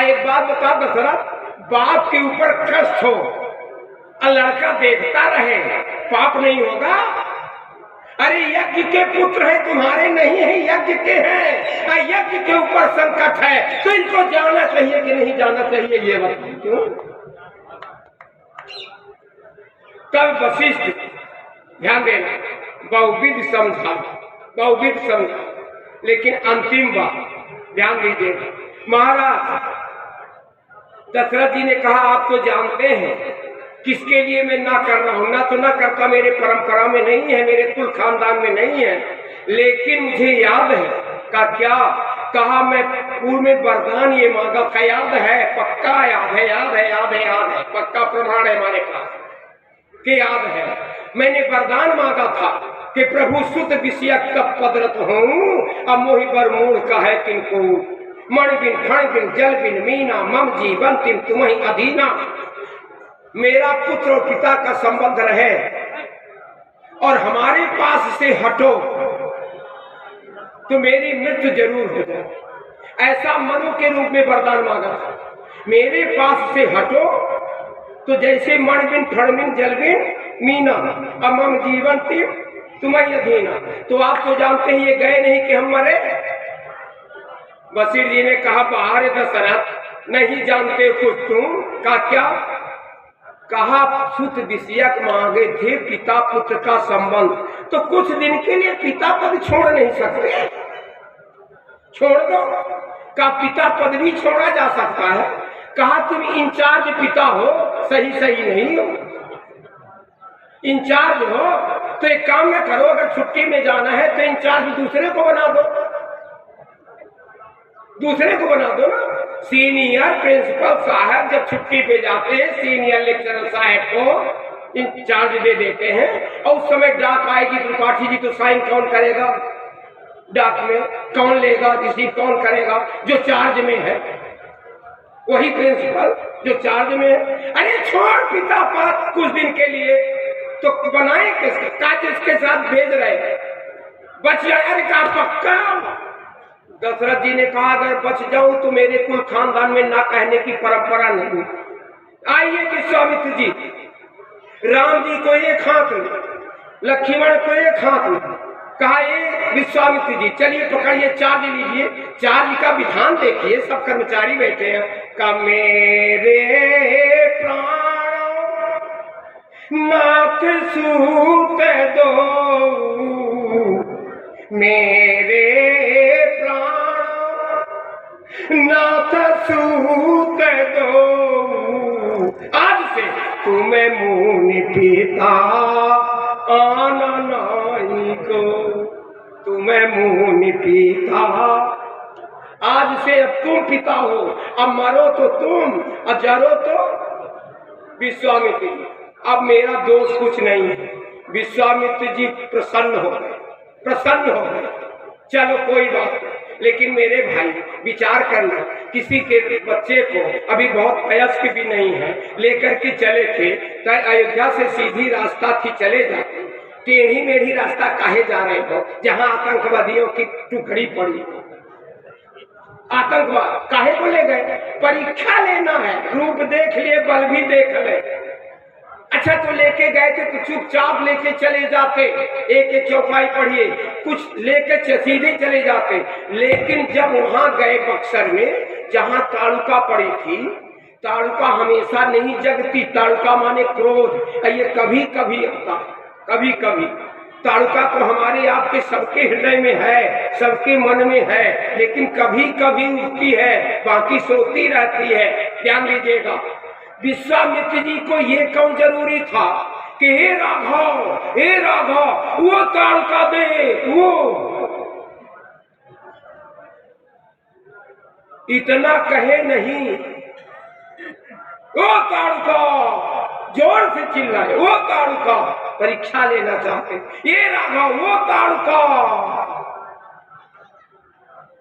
एक बात बता दशरथ, बाप के ऊपर कष्ट हो और लड़का देखता रहे, पाप नहीं होगा? अरे यज्ञ के पुत्र है तुम्हारे, नहीं है यज्ञ के हैं। यज्ञ के ऊपर संकट है तो इनको जाना चाहिए कि नहीं जाना चाहिए, ये बताओ क्यों? तब वशिष्ठ, ध्यान देना, बहुविध समझा, बहुविध समझा, लेकिन अंतिम बात ध्यान दीजिए। महाराज दशरथ जी ने कहा आप तो जानते हैं किसके लिए मैं ना कर रहा हूं? ना तो ना करता, मेरे परंपरा में नहीं है, मेरे कुल खानदान में नहीं है। लेकिन मुझे याद है का क्या कहा, मैं पूर्व में वरदान ये मांगा था, याद है, पक्का याद है, याद है, याद है, याद है, पक्का प्रमाण है हमारे पास कि याद है। मैंने वरदान मांगा था कि प्रभु सुत विषयक तब पदरत हूं, अब मोहि बर मूढ़ का है किनको, मण बिन फण बिन जल बिन मीना, मम जीवन तिम तुम्हें अधीना। मेरा पुत्र और पिता का संबंध रहे और हमारे पास से हटो तो मेरी मृत्यु जरूर हो जाए। ऐसा मनु के रूप में वरदान मांगा था, मेरे पास से हटो तो जैसे मण बिन फण बिन जल बिन मीना, अब मम जीवन तिम तुम्हें अधीना। तो आप तो जानते हैं ये गए नहीं कि हम मरे। वसीर जी ने कहा, बाहर दशरथ नहीं जानते कुछ तुम का क्या कहा, सुत विषयक मांगे थे पिता पुत्र का संबंध, तो कुछ दिन के लिए पिता पद छोड़ नहीं सकते, छोड़ दो। का पिता पद भी छोड़ा जा सकता है। कहा तुम इंचार्ज पिता हो, सही सही नहीं हो, इंचार्ज हो तो एक काम न करो, अगर छुट्टी में जाना है तो इंचार्ज दूसरे को बना दो, दूसरे को बना दो ना। सीनियर प्रिंसिपल साहब जब छुट्टी पे जाते हैं, सीनियर लेक्चरर साहब को इंचार्ज दे देते हैं और उस समय डाक आएगी त्रिपाठी जी, तो साइन कौन करेगा डाक में, कौन लेगा रिसीव कौन करेगा? जो चार्ज में है, वही प्रिंसिपल जो चार्ज में है। अरे छोड़ पिता पद कुछ दिन के लिए, तो बनाए किसके काज इसके साथ भेज रहे, बच जाए। अरे का पक्का दशरथ जी ने कहा, अगर बच जाऊं तो मेरे कुल खानदान में ना कहने की परंपरा नहीं। आइए विश्वामित्र जी, राम जी को एक हाथ में, लक्ष्मण को एक हाथ में, कहा ये विश्वामित्र जी चलिए पकड़िए, चार्ज लीजिए। चार्ज का विधान देखिए, सब कर्मचारी बैठे हैं। का मेरे प्राण नाथ सूत दो, मेरे प्राण नाथ सूत दो, आज से तुम्हें मुनि पिता आना नहीं को, तुम्हें मुनि पिता, आज से अब तुम पिता हो, अब मरो तो तुम और जरो तो विश्वामित्र जी। अब मेरा दोष कुछ नहीं है। विश्वामित्र जी प्रसन्न हो गए, प्रसन्न हो गए। चलो कोई बात नहीं, लेकिन मेरे भाई विचार करना, किसी के बच्चे को अभी बहुत वयस्क भी नहीं है लेकर के चले थे, तो अयोध्या से सीधी रास्ता थी, चले जाते, टेढ़ी मेढ़ी रास्ता काहे जा रहे हो जहां आतंकवादियों की टुकड़ी पड़ी? आतंकवाद काहे को ले गए? परीक्षा लेना है, रूप देख लिए, बल भी देख ले। अच्छा तो लेके गए थे तो चुपचाप लेके चले जाते, एक एक चौपाई पढ़िए, कुछ लेके सीधे चले जाते। लेकिन जब वहां गए बक्सर में जहां ताड़ुका पड़ी थी, ताड़ुका हमेशा नहीं जगती, ताड़ुका माने क्रोध, ये कभी कभी आता है, कभी कभी। ताड़ुका तो हमारे आपके सबके हृदय में है, सबके मन में है, लेकिन कभी कभी उठती है, बाकी सोती रहती है। ध्यान दीजिएगा, विश्वामित्र जी को ये कौन जरूरी था कि हे राघव वो ताड़ुका दे, वो इतना कहे नहीं, वो ताड़ुका जोर से चिल्लाए, वो ताड़ुका परीक्षा लेना चाहते, ये राघव वो ताड़ुका।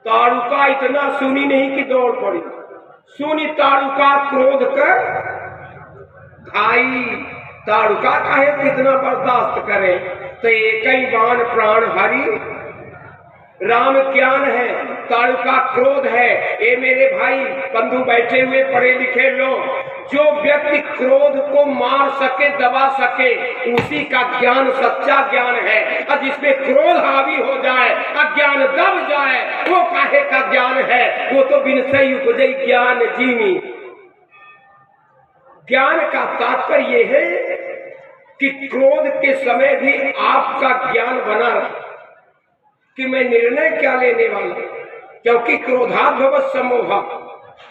ताड़ुका इतना सुनी नहीं कि दौड़ पड़ी, सुनी ताड़ुका क्रोध कर घाई। ताड़ुका काहे कितना बर्दाश्त करे, तो एक ही बाण प्राण हरि राम ज्ञान है, ताड़ुका क्रोध है। ये मेरे भाई बंधु बैठे हुए पढ़े लिखे लोग, जो व्यक्ति क्रोध को मार सके, दबा सके, उसी का ज्ञान सच्चा ज्ञान है। और जिसमें क्रोध हावी हो जाए, अज्ञान दब जाए, वो काहे का ज्ञान है? वो तो बिनसई उपजई ज्ञान जीनी। ज्ञान का तात्पर्य ये है कि क्रोध के समय भी आपका ज्ञान बना रहे कि मैं निर्णय क्या लेने वाला, क्योंकि क्रोधाद्भवत् सम्मोहः,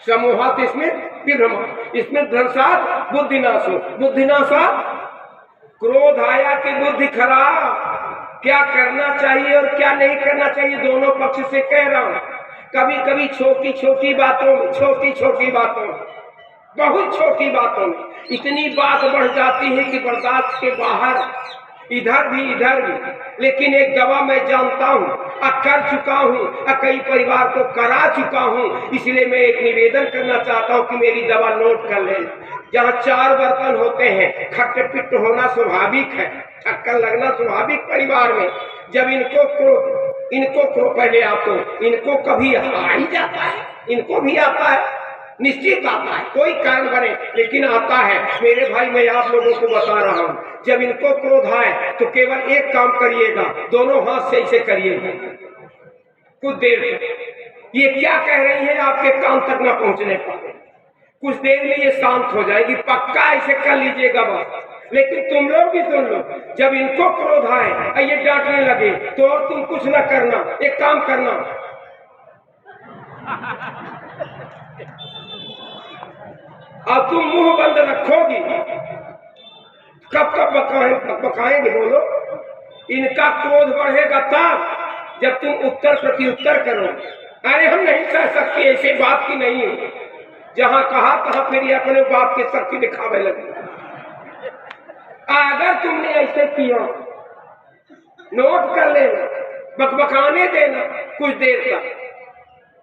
समूहात इसमें विभ्रम, इसमें ध्वंसात बुद्धिनाशो, बुद्धिनाशात क्रोध आया कि बुद्धि खराब, क्या करना चाहिए और क्या नहीं करना चाहिए दोनों पक्ष से कह रहा हूं। कभी कभी छोटी छोटी बातों में, छोटी छोटी बातों में, बहुत छोटी बातों में इतनी बात बढ़ जाती है कि बर्दाश्त के बाहर, इधर भी इधर भी। लेकिन एक दवा मैं जानता हूँ, कर चुका हूँ, कई परिवार को करा चुका हूँ, इसलिए मैं एक निवेदन करना चाहता हूँ कि मेरी दवा नोट कर लें। जहाँ 4 बर्तन होते हैं, खट्टे पिट्ट होना स्वाभाविक है, ठक्कर लगना स्वाभाविक परिवार में। जब इनको पहले आपको, इनको कभी आ ही जाता है, इनको भी आता है, निश्चित आता है, कोई कारण बने लेकिन आता है। मेरे भाई मैं आप लोगों को बता रहा हूं, जब इनको क्रोध आए तो केवल एक काम करिएगा, दोनों हाथ से इसे करिएगा कुछ देर तक। ये क्या कह रही है आपके कान तक न पहुंचने पाए, कुछ देर में ये शांत हो जाएगी, पक्का ऐसे कर लीजिएगा बस। लेकिन तुम लोग भी सुन लो, जब इनको क्रोध आए, ये डांटने लगे तो और तुम कुछ न करना, एक काम करना, अब तुम मुंह बंद रखोगी, कब कब बकाएंगे बोलो। इनका क्रोध बढ़ेगा तब जब तुम उत्तर प्रत्युत्तर करो। अरे हम नहीं सह सकते, ऐसे बात की नहीं है। जहां कहा तहां फिर अपने बाप के शक्ति दिखावे लगे। अगर तुमने ऐसे किया, नोट कर लेना, बकबकाने देना कुछ देर तक,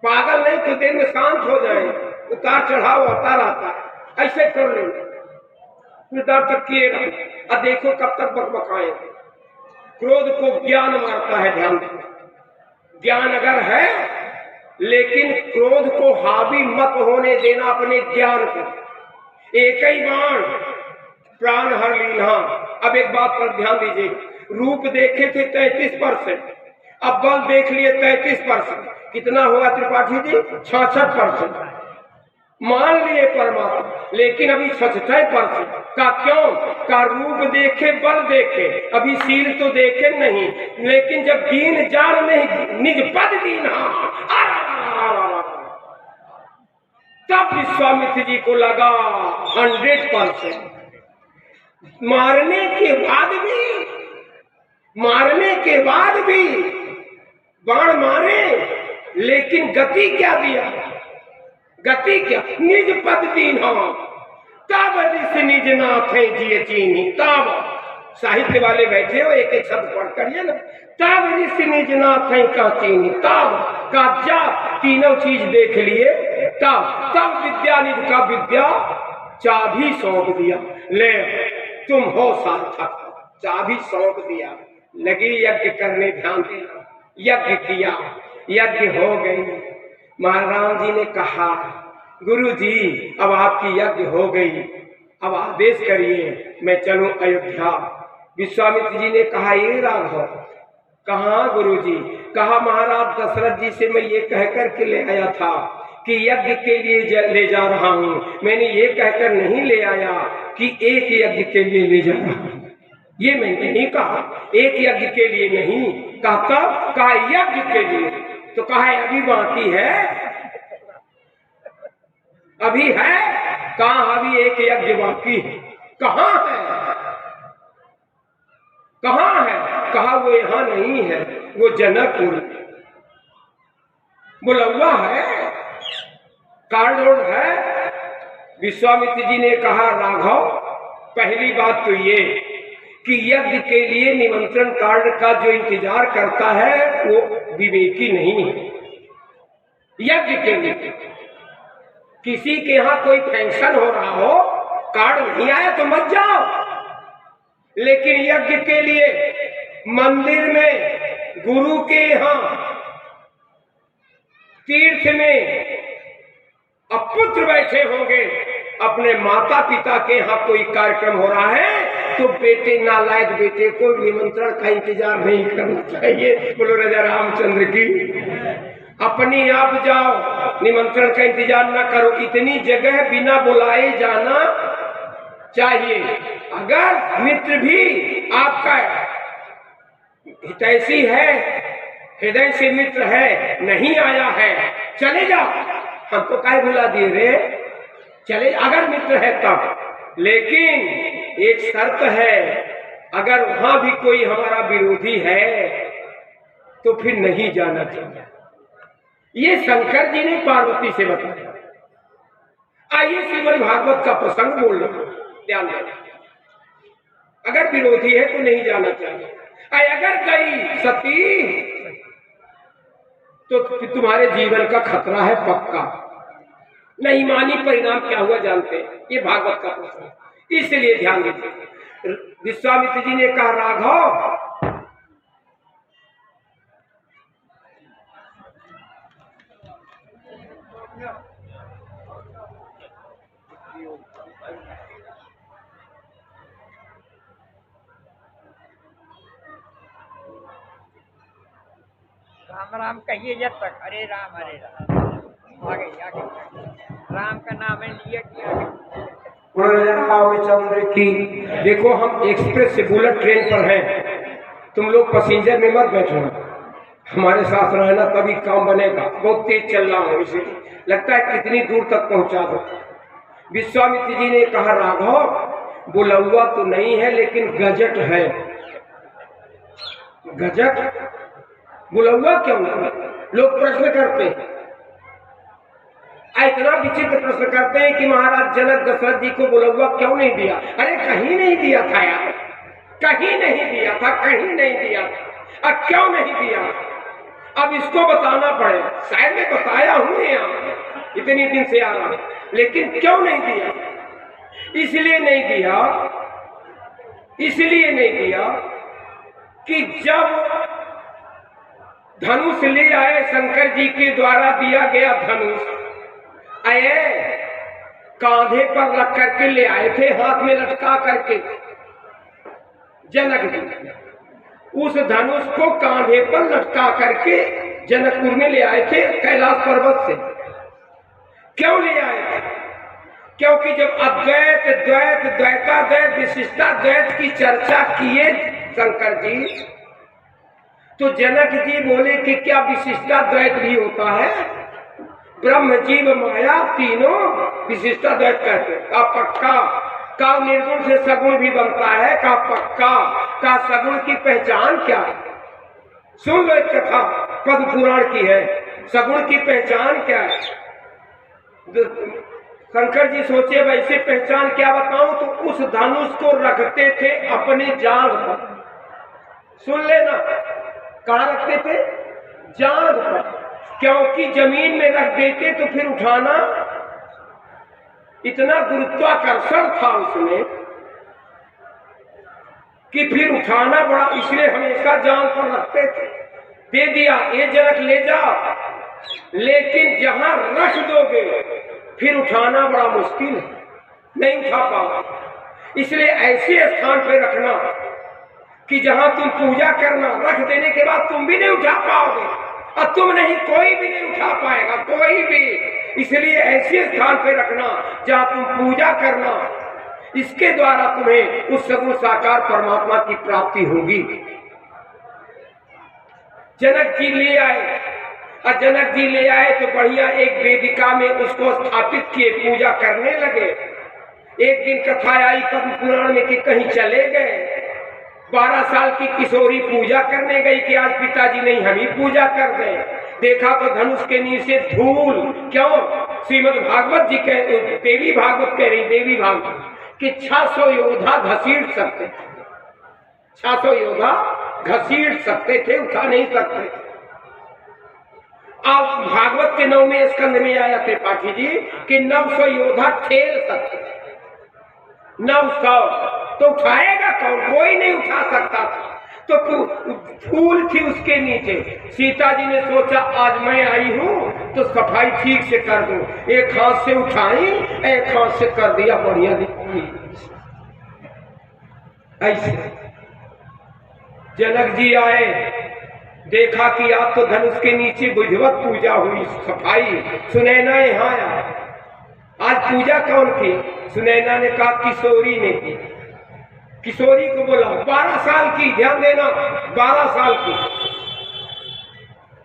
पागल नहीं, कुछ देर में शांत हो जाए, उतार चढ़ाव होता रहता है, ऐसे कर लेना, फिर दर तक किएगा और देखो कब तक बकबकाए। क्रोध को ज्ञान मारता है, ध्यान देना, ज्ञान अगर है, लेकिन क्रोध को हावी मत होने देना अपने ज्ञान को। एक ही बाण प्राण हर लीना। अब एक बात पर ध्यान दीजिए, रूप देखे थे 33%, अब बल देख लिए 33%, कितना हुआ त्रिपाठी जी? 66%। मान लिए परमात्मा, लेकिन अभी 66% का क्यों? का रूप देखे बल देखे, अभी शील तो देखे नहीं, लेकिन जब दीन जान नहीं निज पद दीना, तब विश्वामित्र जी को लगा 100%। मारने के बाद भी बाण मारे, लेकिन गति क्या दिया? गति क्या? निज पद दीन्हा तब ऋषि निज नाथ जिये चीन्ही। तब साहित्य वाले बैठे हो, एक एक शब्द पढ़ करिए ना। तब ऋषि निज नाथ का चीन्ही, तब का जब तीनों चीज देख लिए, तब विद्या निज का विद्या चाबी सौंप दिया। ले तुम हो सार्थक, चाबी सौंप दिया। लगे यज्ञ करने, ध्यान देना, यज्ञ किया, यज्ञ हो गई। महाराज जी ने कहा, गुरु जी अब आपकी यज्ञ हो गई, अब आदेश करिए मैं चलूं अयोध्या। विश्वामित्र जी ने कहा, ये राघव कहाँ? गुरु जी कहा, महाराज दशरथ जी से मैं ये कहकर के ले आया था कि यज्ञ के लिए ले जा रहा हूँ। मैंने ये कहकर नहीं ले आया कि एक यज्ञ के लिए ले जा रहा हूँ, ये मैंने नहीं कहा। एक यज्ञ के लिए नहीं कहा, कहा यज्ञ के लिए। तो कहा अभी बाकी है, अभी है, कहा अभी एक यज्ञ बाकी है। कहाँ है? कहाँ है? कहा वो यहाँ नहीं है, वो जनकपुर बुलवा है, कार्ड है। विश्वामित्र जी ने कहा, राघव पहली बात तो ये कि यज्ञ के लिए निमंत्रण कार्ड का जो इंतजार करता है वो विवेकी नहीं है। यज्ञ के लिए किसी के यहाँ कोई फंक्शन हो रहा हो, कार्ड नहीं आया तो मत जाओ, लेकिन यज्ञ के लिए मंदिर में, गुरु के यहाँ, तीर्थ में अब पुत्र बैठे होंगे, अपने माता पिता के यहाँ कोई कार्यक्रम हो रहा है तो बेटे, नालायक बेटे को निमंत्रण का इंतजार नहीं करना चाहिए। बोलो राजा रामचंद्र की। अपनी आप जाओ, निमंत्रण का इंतजार ना करो। इतनी जगह बिना बुलाए जाना चाहिए। अगर मित्र भी आपका हितैषी है, हृदय से मित्र है, नहीं आया है, चले जाओ, हमको काहे भुला दिए रे? चले अगर मित्र है तब, लेकिन एक शर्त है, अगर वहां भी कोई हमारा विरोधी है तो फिर नहीं जाना चाहिए। ये शंकर जी ने पार्वती से बताया। आइए श्रीमद् भागवत का प्रसंग बोल रहा हूं, ध्यान देना। अगर विरोधी है तो नहीं जाना चाहिए। अगर गई सती तो तुम्हारे जीवन का खतरा है पक्का। नहीं मानी परिणाम क्या हुआ जानते हैं? ये भागवत का प्रसंग, इसलिए ध्यान दीजिए। विश्वामित्र जी ने कहा, राघव राम राम कहिए जब तक, हरे राम आगे आगे राम का नाम है लिया कि चंद्र की। देखो हम एक्सप्रेस से बुलेट ट्रेन पर हैं, तुम लोग पैसेंजर में मत बैठो, हमारे साथ रहना तभी काम बनेगा। बहुत तेज चल रहा हूँ, इसलिए लगता है कितनी दूर तक पहुंचा दो। विश्वामित्र जी ने कहा, राघव बुलौआ तो नहीं है लेकिन गजट है। गजट बुलौआ क्यों नहीं? लोग प्रश्न करते हैं, इतना विचित्र प्रश्न करते हैं कि महाराज जनक दशरथ जी को बुलौआ क्यों नहीं दिया? अरे कहीं नहीं दिया था यार, कहीं नहीं दिया था, कहीं नहीं दिया था। अब क्यों नहीं दिया? अब इसको बताना पड़े। शायद मैं बताया हूं यहाँ, इतनी दिन से आ रहा हूं, लेकिन क्यों नहीं दिया? इसलिए नहीं दिया, इसलिए नहीं दिया कि जब धनुष ले आए, शंकर जी के द्वारा दिया गया धनुष कांधे पर रख करके ले आए थे, हाथ में लटका करके जनक जी उस धनुष को कांधे पर लटका करके जनकपुर में ले आए थे कैलाश पर्वत से। क्यों ले आए थे? क्योंकि जब अद्वैत द्वैत द्वैताद्वैत विशिष्टाद्वैत की चर्चा किए शंकर जी, तो जनक जी बोले कि क्या विशिष्टाद्वैत भी होता है? ब्रह्म जीव माया तीनों विशिष्टाद्वैत कहते हैं। का पक्का? का निर्गुण से सगुण भी बनता है? का पक्का? का सगुण की पहचान क्या है? सुन लो, एक कथा पद्म पुराण की है। सगुण की पहचान क्या है? शंकर जी सोचे वैसे पहचान क्या बताऊं, तो उस धनुष को रखते थे अपने जांघ पर। सुन लेना, कहाँ रखते थे? जांघ पर। क्योंकि जमीन में रख देते तो फिर उठाना, इतना गुरुत्वाकर्षण था उसमें कि फिर उठाना बड़ा, इसलिए हमेशा जांघ पर रखते थे। दे दिया, ये जनक ले जाओ, लेकिन जहां रख दोगे फिर उठाना बड़ा मुश्किल है, नहीं उठा पाओगे। इसलिए ऐसे स्थान पर रखना कि जहां तुम पूजा करना, रख देने के बाद तुम भी नहीं उठा पाओगे, और तुम नहीं, कोई भी नहीं उठा पाएगा, कोई भी। इसलिए ऐसे स्थान पे रखना जहां तुम पूजा करना, इसके द्वारा तुम्हें उस सगुण साकार परमात्मा की प्राप्ति होगी। जनक जी ले आए, और जनक जी ले आए तो बढ़िया एक वेदिका में उसको स्थापित किए, पूजा करने लगे। एक दिन कथा आई पद्म पुराण में कि कहीं चले गए, 12 साल की किशोरी पूजा करने गई कि आज पिताजी नहीं हम ही पूजा कर दें। देखा तो धनुष के नीचे धूल। क्यों? श्रीमद् भागवत जी कह, देवी भागवत कह रही, देवी भागवत कि 600 योद्धा घसीट सकते थे, 600 योद्धा घसीट सकते थे, उठा नहीं सकते थे। अब भागवत के 9वें स्कंद में आया त्रिपाठी जी कि 900 योद्धा ठेल सकते थे। 900 तो उठाएगा कौन? कोई नहीं उठा सकता था। तो फूल थी उसके नीचे। सीता जी ने सोचा आज मैं आई हूं तो सफाई ठीक से कर दूं। एक हाथ से उठाई, एक हाथ से कर दिया, बढ़िया दिखाई। ऐसे जनक जी आए, देखा कि आप तो धनुष के नीचे विधिवत पूजा हुई, सफाई। सुनैना यहाँ आया, आज पूजा कौन की? सुनैना ने कहा किशोरी ने की। किशोरी को बोला, 12 साल की, ध्यान देना, 12 साल की।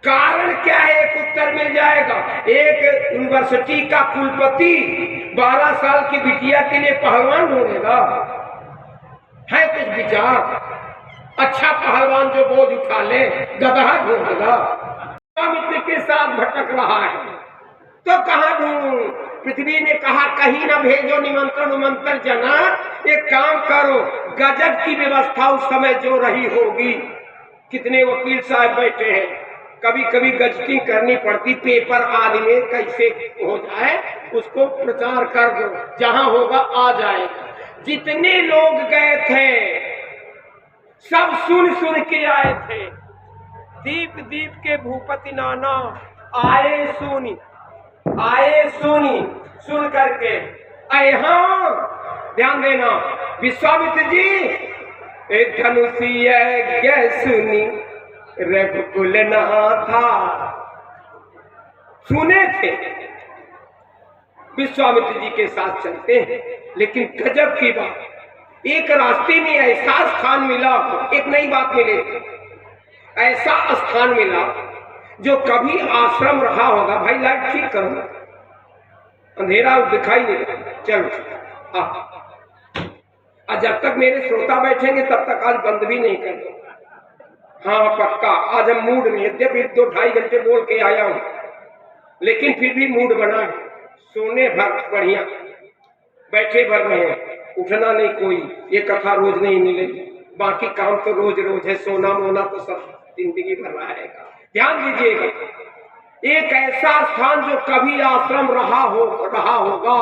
कारण क्या है? एक उत्तर मिल जाएगा। एक यूनिवर्सिटी का कुलपति 12 साल की बिटिया के लिए पहलवान ढूंढेगा? है कुछ विचार? अच्छा पहलवान जो बोझ उठा ले, गधा ढूंढेगा? मित्र के साथ भटक रहा है तो कहाँ ढूंढूं? पृथ्वी ने कहा कहीं ना भेजो निमंत्रण उमंत्रण जना, एक काम करो, गजब की व्यवस्था उस समय जो रही होगी। कितने वकील साहब बैठे हैं, कभी कभी गजटिंग करनी पड़ती, पेपर आदि में कैसे हो जाए उसको प्रचार कर दो, जहां होगा आ जाएगा। जितने लोग गए थे सब सुन सुन के आए थे। दीप दीप के भूपति नाना आए सुनी सुन करके आए। हाँ ध्यान देना विश्वामित्र जी, एक धनुषीय गै सुनी रघुकुल नाथा, सुने थे। विश्वामित्र जी के साथ चलते हैं, लेकिन गजब की बात, एक रास्ते में ऐसा स्थान मिला, एक नई बात मिले, ऐसा स्थान मिला जो कभी आश्रम रहा होगा। भाई लाइट ठीक करो, अंधेरा दिखाई नहीं, चलो आज जब तक मेरे श्रोता बैठेंगे तब तक आज बंद भी नहीं कर। हाँ पक्का, आज हम मूड में, यद्यपि 2-2.5 घंटे बोल के आया हूं, लेकिन फिर भी मूड बना है। सोने भर बढ़िया, बैठे भर रहे, उठना नहीं कोई, ये कथा रोज नहीं मिलेगी, बाकी काम तो रोज रोज है, सोना मोना तो सब जिंदगी भर रहेगा। ध्यान दीजिएगा, एक ऐसा स्थान जो कभी आश्रम रहा होगा।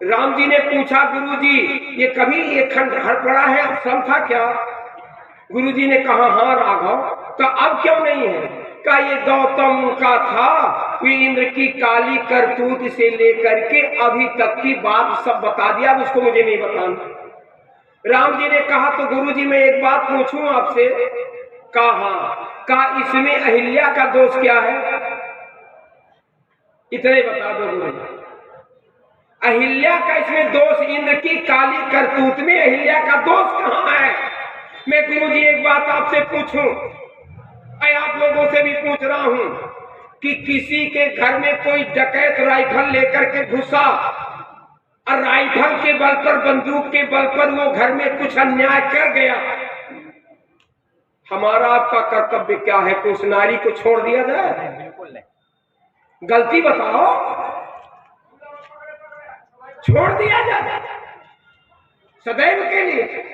राम जी ने पूछा गुरुजी ये कभी ये खंडहर पड़ा है, आश्रम था क्या? गुरुजी ने कहा हाँ राघव, तो अब क्यों नहीं है? का ये गौतम का था, वे इंद्र की काली करतूत से लेकर के अभी तक की बात सब बता दिया, अब उसको मुझे नहीं बताना। राम जी ने कहा तो गुरुजी मैं एक बात पूछूं आपसे? कहा इसमें अहिल्या का दोष क्या है? इतने बता दो गुरुजी। अहिल्या का इसमें दोष, इंद्र की काली करतूत में अहिल्या का दोष कहाँ है? मैं गुरुजी एक बात आपसे पूछूं, आप लोगों से भी पूछ रहा हूं कि किसी के घर में कोई डकैत राइफल लेकर के घुसा और राइफल के बल पर, बंदूक के बल पर वो घर में कुछ अन्याय कर गया, हमारा आपका कर्तव्य क्या है कि उस नारी को छोड़ दिया जाए? बिल्कुल नहीं। गलती बताओ, छोड़ दिया जाए सदैव के लिए।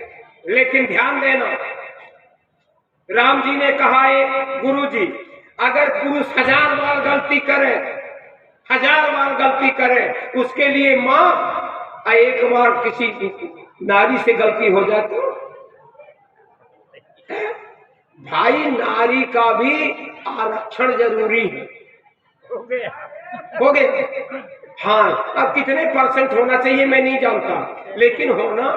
लेकिन ध्यान देना, राम जी ने कहा गुरुजी अगर पुरुष 1000 बार गलती करे, 1000 बार गलती करे, उसके लिए माँ एक बार किसी नारी से गलती हो जाए तो भाई नारी का भी आरक्षण जरूरी है। हो गया। हाँ अब कितने % होना चाहिए मैं नहीं जानता, लेकिन होना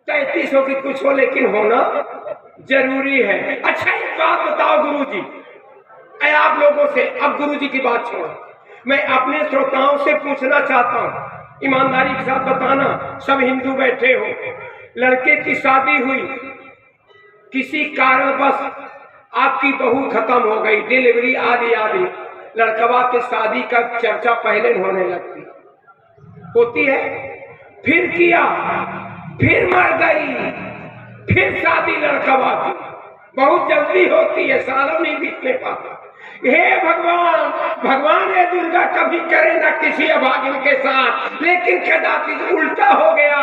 33 हो कि कुछ हो, लेकिन होना जरूरी है। अच्छा एक बात बताओ गुरुजी, आप लोगों से, अब गुरुजी की बात छोड़ो, मैं अपने श्रोताओं से पूछना चाहता हूँ, ईमानदारी के साथ बताना, सब हिंदू बैठे हो, लड़के की शादी हुई, किसी कारणवश आपकी बहू खत्म हो गई, डिलीवरी आदि, लड़कवा के शादी का चर्चा पहले होने लगती होती है, फिर किया, फिर मर गई, फिर शादी लड़कवा की, बहुत जल्दी होती है, सालों नहीं बीतने पाता। हे भगवान, भगवान ये दुर्गा कभी करे ना किसी अभागिन के साथ, लेकिन कदाचित उल्टा हो गया,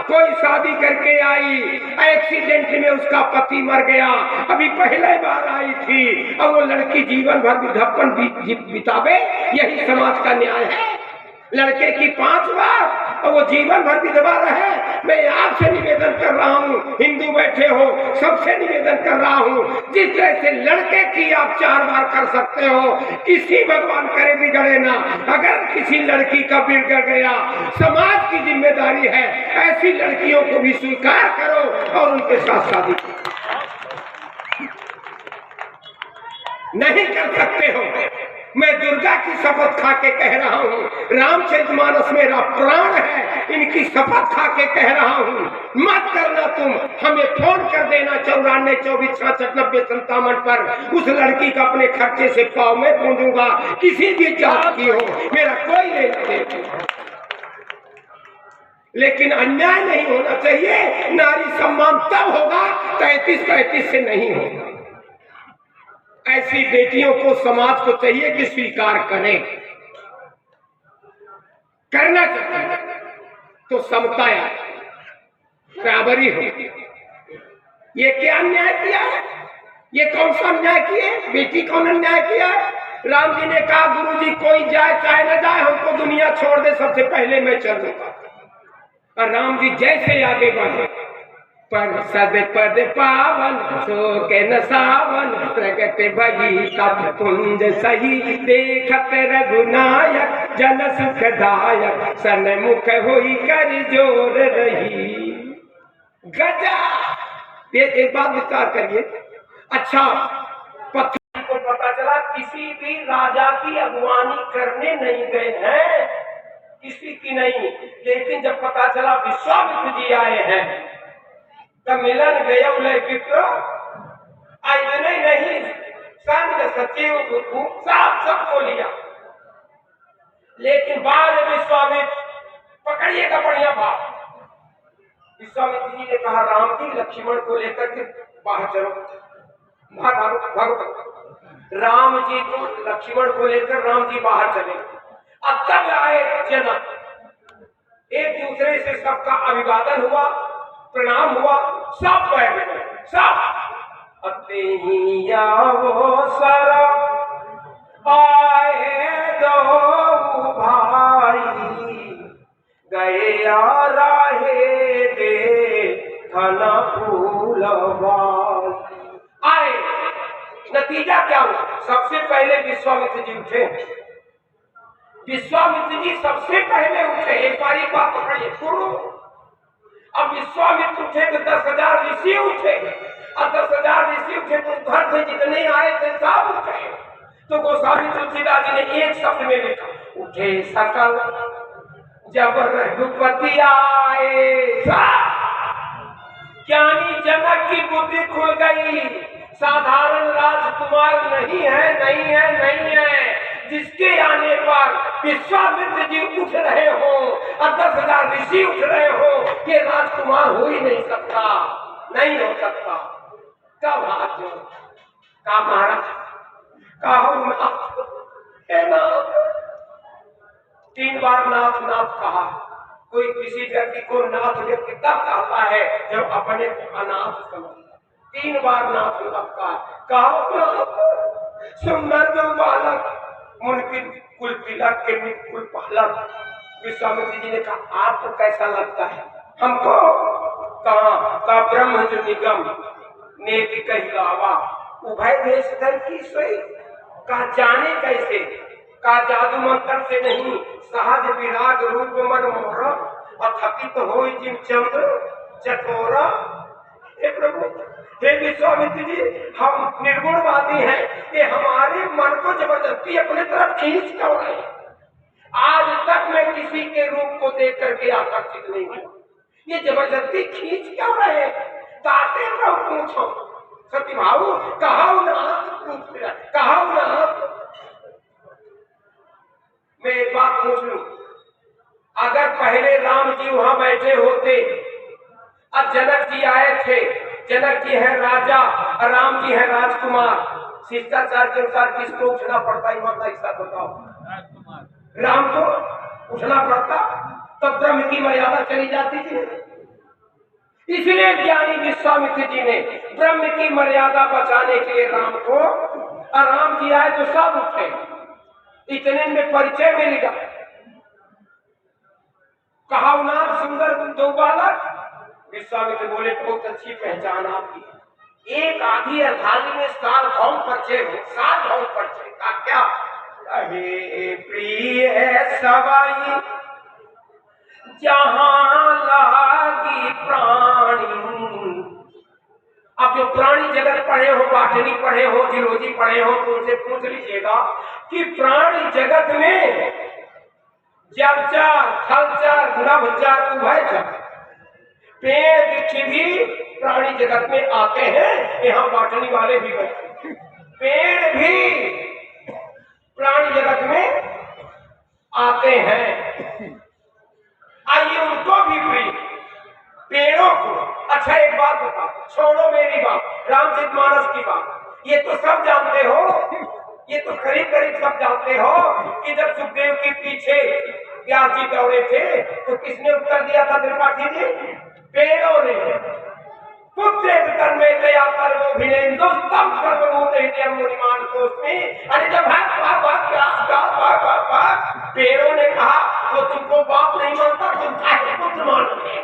कोई शादी करके आई, एक्सीडेंट में उसका पति मर गया, अभी पहले बार आई थी, अब वो लड़की जीवन भर विधप्पन बितावे, यही समाज का न्याय है? लड़के की 5 बार और वो जीवन भर विधवा रहे? मैं आपसे निवेदन कर रहा हूँ, हिंदू बैठे हो, सबसे निवेदन कर रहा हूँ, जिस तरह से लड़के की आप 4 बार कर सकते हो, किसी भगवान करे बिगड़े ना, अगर किसी लड़की का बिगड़ गया, समाज की जिम्मेदारी है ऐसी लड़कियों को भी स्वीकार करो और उनके साथ शादी करो। नहीं कर सकते हो मैं दुर्गा की शपथ खा के कह रहा हूँ, रामचरितमानस मेरा प्राण है, इनकी शपथ खा के कह रहा हूँ, मत करना तुम, हमें फोन कर देना 94 24 66 90 57 पर। उस लड़की का अपने खर्चे से पाँव में पूंजूंगा, किसी भी जात की हो, मेरा कोई लेना देना नहीं। लेकिन अन्याय नहीं होना चाहिए। नारी सम्मान तब होगा 33-35 से नहीं होगा। ऐसी बेटियों को समाज को चाहिए कि स्वीकार करें, करना चाहिए तो समता बराबरी हो। ये क्या अन्याय किया है? ये कौन सा अन्याय किया है? बेटी कौन अन्याय किया है? राम जी ने कहा गुरु जी कोई जाए चाहे न जाए, हमको दुनिया छोड़ दे, सबसे पहले मैं चलूंगा। और राम जी जैसे आगे बढ़े, पर सद पद पावन सो के न सावन, प्रगट भई तब कुंज सही, देखत रघुनायक जन सुखदायक, सन्मुख होई कर जोर रही। गजा, ये एक बात विचार करिए। अच्छा, पत्नी को पता चला किसी भी राजा की अगुवानी करने नहीं गए हैं, किसी की नहीं, लेकिन जब पता चला विश्वामित्र जी आए हैं तब मिलन गया विप्र इतने नहीं, संग सचिव सबको लिया। लेकिन बाद विश्वामित्र पकड़िएगा बढ़िया बात, विश्वामित्र जी ने कहा राम जी लक्ष्मण को लेकर के बाहर चलो, राम जी को लक्ष्मण को लेकर राम जी बाहर चले। अब तब आए जनक, एक दूसरे से सबका अभिवादन हुआ, प्रणाम हुआ, सब बैठ गए, सब अतिया वो सरा आए दो भाई, गया राहे दे धना फूलवाई। आए, नतीजा क्या हुआ? सबसे पहले विश्वामित्र जी उठे, विश्वामित्र जी सबसे पहले उठे। एक बात पकड़िए सुनो, अब विश्वामित्र उठे तो 10,000 ऋषि उठे, और 10,000 ऋषि उठे तो घर से जितने आए थे सब उठे। तो गोस्वामी तुलसीदास जी ने एक शब्द में लिखा, उठे सकल जब रघुपति आए। ज्ञानी जनक की बुद्धि खुल गई, साधारण राजकुमार नहीं है, नहीं है, नहीं है। जिसके आने पर विश्वामित्र जी उठ रहे हो और 10,000 ऋषि उठ रहे हो, ये राजकुमार हो ही नहीं सकता, नहीं हो सकता। कब हाथ जो का महाराज नाथ, 3 बार नाथ नाथ कहा। कोई किसी व्यक्ति को नाथ व्यक्ति तब कहता है जब अपने को अनाथ समझता। 3 बार नाथ नाथ कहा। सुंदर जो बालक मुनकी कुल तिलक के मित कुल पालक। विश्वामित्र जी ने कहा आपको कैसा लगता है? हमको कहा ब्रह्म जो निगम नेति कहलावा, उभय देश धर की सोई, कहा जाने कैसे, कहा जादू मंत्र से नहीं, सहज विराग रूप मन मोहरा, अथकित हो जिन चंद्र चकोरा। हे प्रभु, हे विश्वामित्र जी, हम निर्गुणवादी हैं, ये हमारे मन को जबरदस्ती अपने तरफ खींच क्यों रहे? आज तक मैं किसी के रूप को देख करके आकर्षित नहीं हुआ, ये जबरदस्ती खींच क्यों रहे? ताते तो पूछो सती भाऊ, कहा मैं एक बात पूछ लूं, अगर पहले राम जी वहां बैठे होते, अब जनक जी आए थे, जनक जी है राजा और राम जी है राजकुमार, शिष्टाचार के अनुसार किसको उठना पड़ता है? हिस्सा बताओ। राम को उठना पड़ता, तब ब्रह्म की मर्यादा चली जाती थी। इसलिए ज्ञानी विश्वामित्र जी ने ब्रह्म की मर्यादा बचाने के लिए राम को, और राम जी आए तो सब उठे। इतने में परिचय मिल गया, कहा नाथ सुंदर दो बालक। विश्वामित्र बोले बहुत अच्छी पहचान आपकी, एक आधी अर्थाली में सार्वभौम परिचय हो, सार्वभौम परिचय का क्या? अहे प्रिय सवाई जहां लागी प्राणी, अब जो प्राणी जगत पढ़े हो, बॉटनी पढ़े हो, जियोलॉजी पढ़े हो, तो उनसे पूछ लीजिएगा कि प्राणी जगत में जलचर, थलचर, नभचर, उभयचर, पेड़ वृक्ष भी प्राणी जगत में आते हैं। यहाँ बॉटनी वाले भी बैठे, पेड़ भी प्राणी जगत में आते हैं। आइए उनको भी प्रिय, पेड़ों को। अच्छा एक बात बताओ, छोड़ो मेरी बात, रामचरितमानस की बात, ये तो सब जानते हो, ये तो करीब करीब सब जानते हो कि जब सुखदेव के पीछे व्यास जी दौड़े थे तो किसने उत्तर दिया था त्रिपाठी जी? पेड़ों ने। पुत्र तन्मय दया सर्वोभिनेन्दु स्तम सर्वभूत हृदयम मुनिमान कोस्मि। अरे जब पेड़ों ने कहा वो तुमको बाप नहीं मानता, तुम काहे पुत्र मानोगे?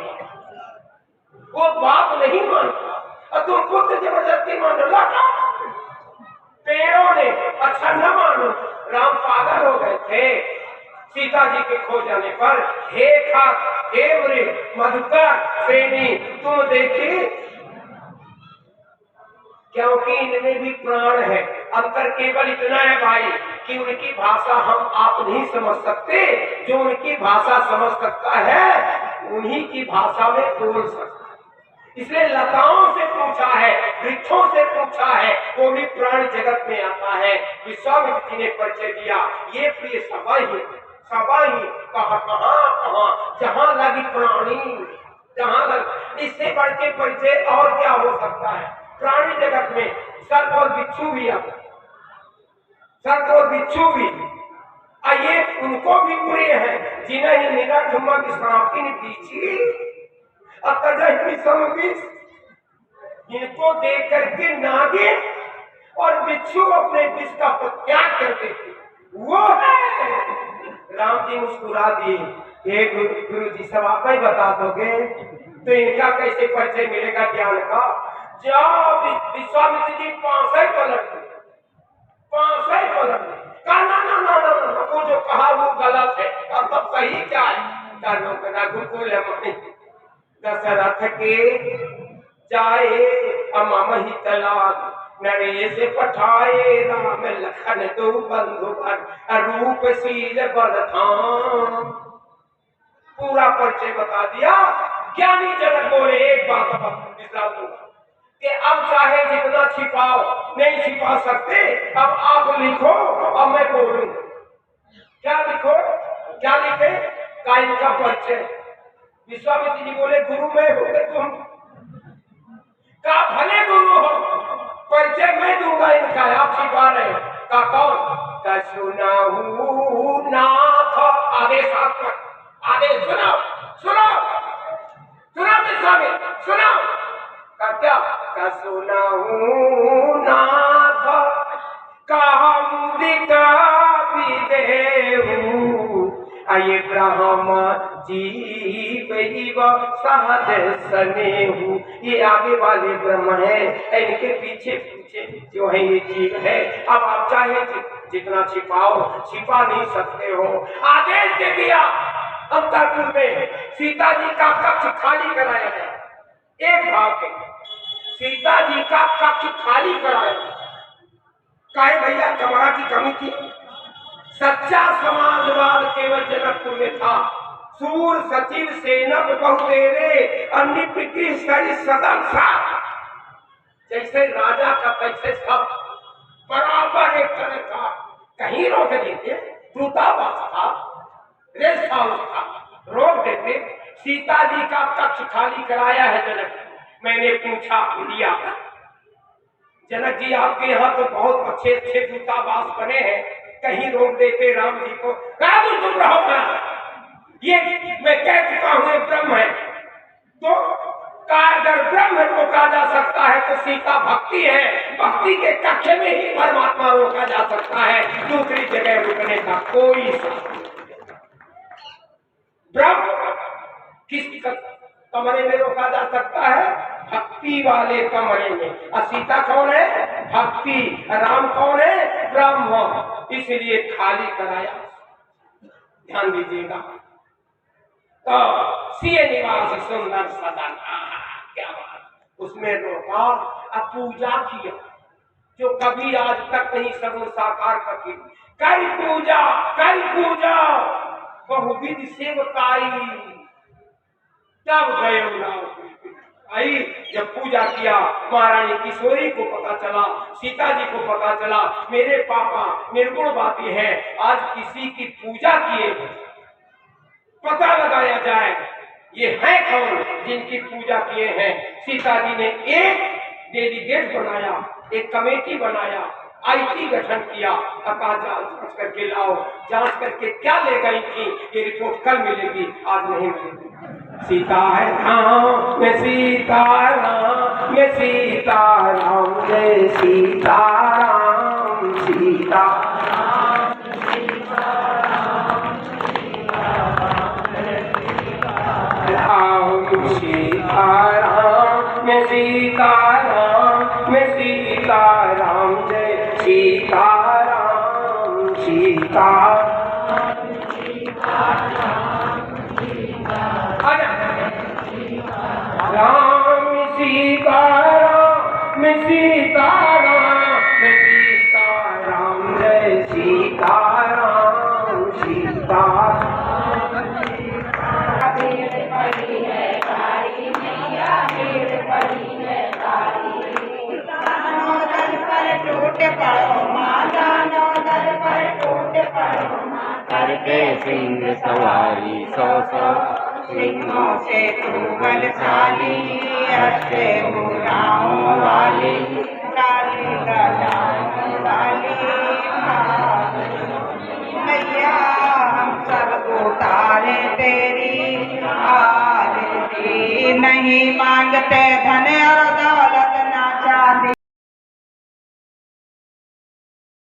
वो बाप नहीं मानता और तुम पुत्र जबरदस्ती मानो, लौटा। पेड़ों ने अच्छा न मानो, राम पागल हो गए थे सीता जी के खो जाने पर। हे खाक, हे मृग, मधुकर, सेनी, तुम देखिए, क्योंकि इनमें भी प्राण है। अंतर केवल इतना है भाई कि उनकी भाषा हम आप नहीं समझ सकते, जो उनकी भाषा समझ सकता है उन्हीं की भाषा में बोल सकता है। इसलिए लताओं से पूछा है, वृक्षों से पूछा है, वो भी प्राण जगत में आता है। विश्वामित्र जी ने परिचय दिया, ये प्रिय सभा ही कहाँ जहाँ लगी प्राणी, जहाँ लग, इससे बढ़ के परिचय और क्या हो सकता है? प्राणी जगत में सर्प और बिच्छू भी आता, सर्प और बिच्छू भी, ये उनको भी प्रिय है। जिन्हें निरा झुम्मा की सांपी ने पीछी, इनको देख करके नागिन और बिच्छू अपने विष का त्याग कर देते, वो है। राम जी मुस्कुरा दिए, गुरु जी सब आप ही बता दोगे तो इनका कैसे परिचय मिलेगा ज्ञान का? जब विश्वामित्र जी 65 पलट कहा ना, वो जो कहा वो गलत है और तब सही क्या है? रघुकुल दशरथ के जाए अमम ही तलाक, नरेश पठाए राम लखन दो बंधु रूप शील बलधाम। पूरा परिचय बता दिया। ज्ञानी जनक बोले एक बात विश्राम दूंगा कि अब चाहे जितना छिपाओ नहीं छिपा सकते, अब आप लिखो और मैं बोलूं। क्या लिखो, क्या लिखे? कायम का परिचय। विश्वामित्र जी बोले गुरु मैं हूं कि तुम? का भले गुरु हो, परिचय मैं दूंगा इनका, आप छिपा रहे का कौन? का सुनाऊ नाथ, आदेशात्मक आदेश, सुनो विश्वामित्र, सुनो। का क्या? का सुनाऊ नाथ कामुदिका विदेहु, आये ब्रह्म जीव सहज स्नेहु। ये आगे वाले ब्रह्म है, इनके पीछे पीछे जो है ये जीव है। अब आप चाहे जितना छिपाओ छिपा नहीं सकते हो। आदेश दे दिया, अंतरपुर में सीता जी का कक्ष खाली कराया है। एक भाव के सीता जी का कक्ष खाली कराया। काहे भैया, कमरा की कमी थी? सच्चा समाजवाद केवल जनकपुर में था। सूर सचिव सेनक बहुतेरे अन्य सदन सा, जैसे राजा का तैसे सब बराबर एक तरह का। कहीं रोक देते, दूतावास था, रेस्ट हाउस था, रोक देते। सीता जी का कक्ष खाली कराया है जनक। मैंने पूछा लिया, जनक जी आपके यहाँ तो बहुत अच्छे अच्छे दूतावास बने हैं, कहीं रोक देते राम जी को? तुम रहो ना, ये मैं कह चुका हूँ ब्रह्म है। तो अगर ब्रह्म रोका जा सकता है तो सीता भक्ति है, भक्ति के कक्ष में ही परमात्मा रोका जा सकता है, दूसरी जगह रुकने का कोई ब्रह्म किस कमरे में रोका जा सकता है? भक्ति वाले कमरे में। और सीता कौन है? भक्ति। राम कौन है? ब्रह्म। इसलिए खाली कराया। ध्यान दीजिएगा। तो सीए निवास सुंदर सदन, क्या बात, उसमें रोका और पूजा किया जो कभी आज तक नहीं सगुण साकार करके कर पूजा बहुविध सेवकाई। तब गए आई जब पूजा किया, महारानी किशोरी को पता चला, सीता जी को पता चला मेरे पापा निर्गुणवादी हैं, आज किसी की पूजा किए पता लगाया जाए ये है कौन जिनकी पूजा किए हैं। सीता जी ने एक डेलीगेट बनाया, एक कमेटी बनाया, आईटी गठन किया, कहा जांच करके लाओ, जांच करके क्या ले गई थी ये रिपोर्ट कल मिलेगी, आज नहीं मिलेगी। सीताराम मैं सीताराम मैं सीताराम जय सीताराम सीताराम सीताराम मैं सीताराम मैं सीताराम जय सीताराम सीताराम राम सीताराम मैं सीताराम मैं सीताराम जय सीताराम सीताराम। करके सिंह सवारी सौ सिंहों से तू बलशाली, हंसते भुजाओं वाली काली गजाओं वाली मैया हम सबको तारे तेरी आरती नहीं मांगते धन और दौलत ना चांदी।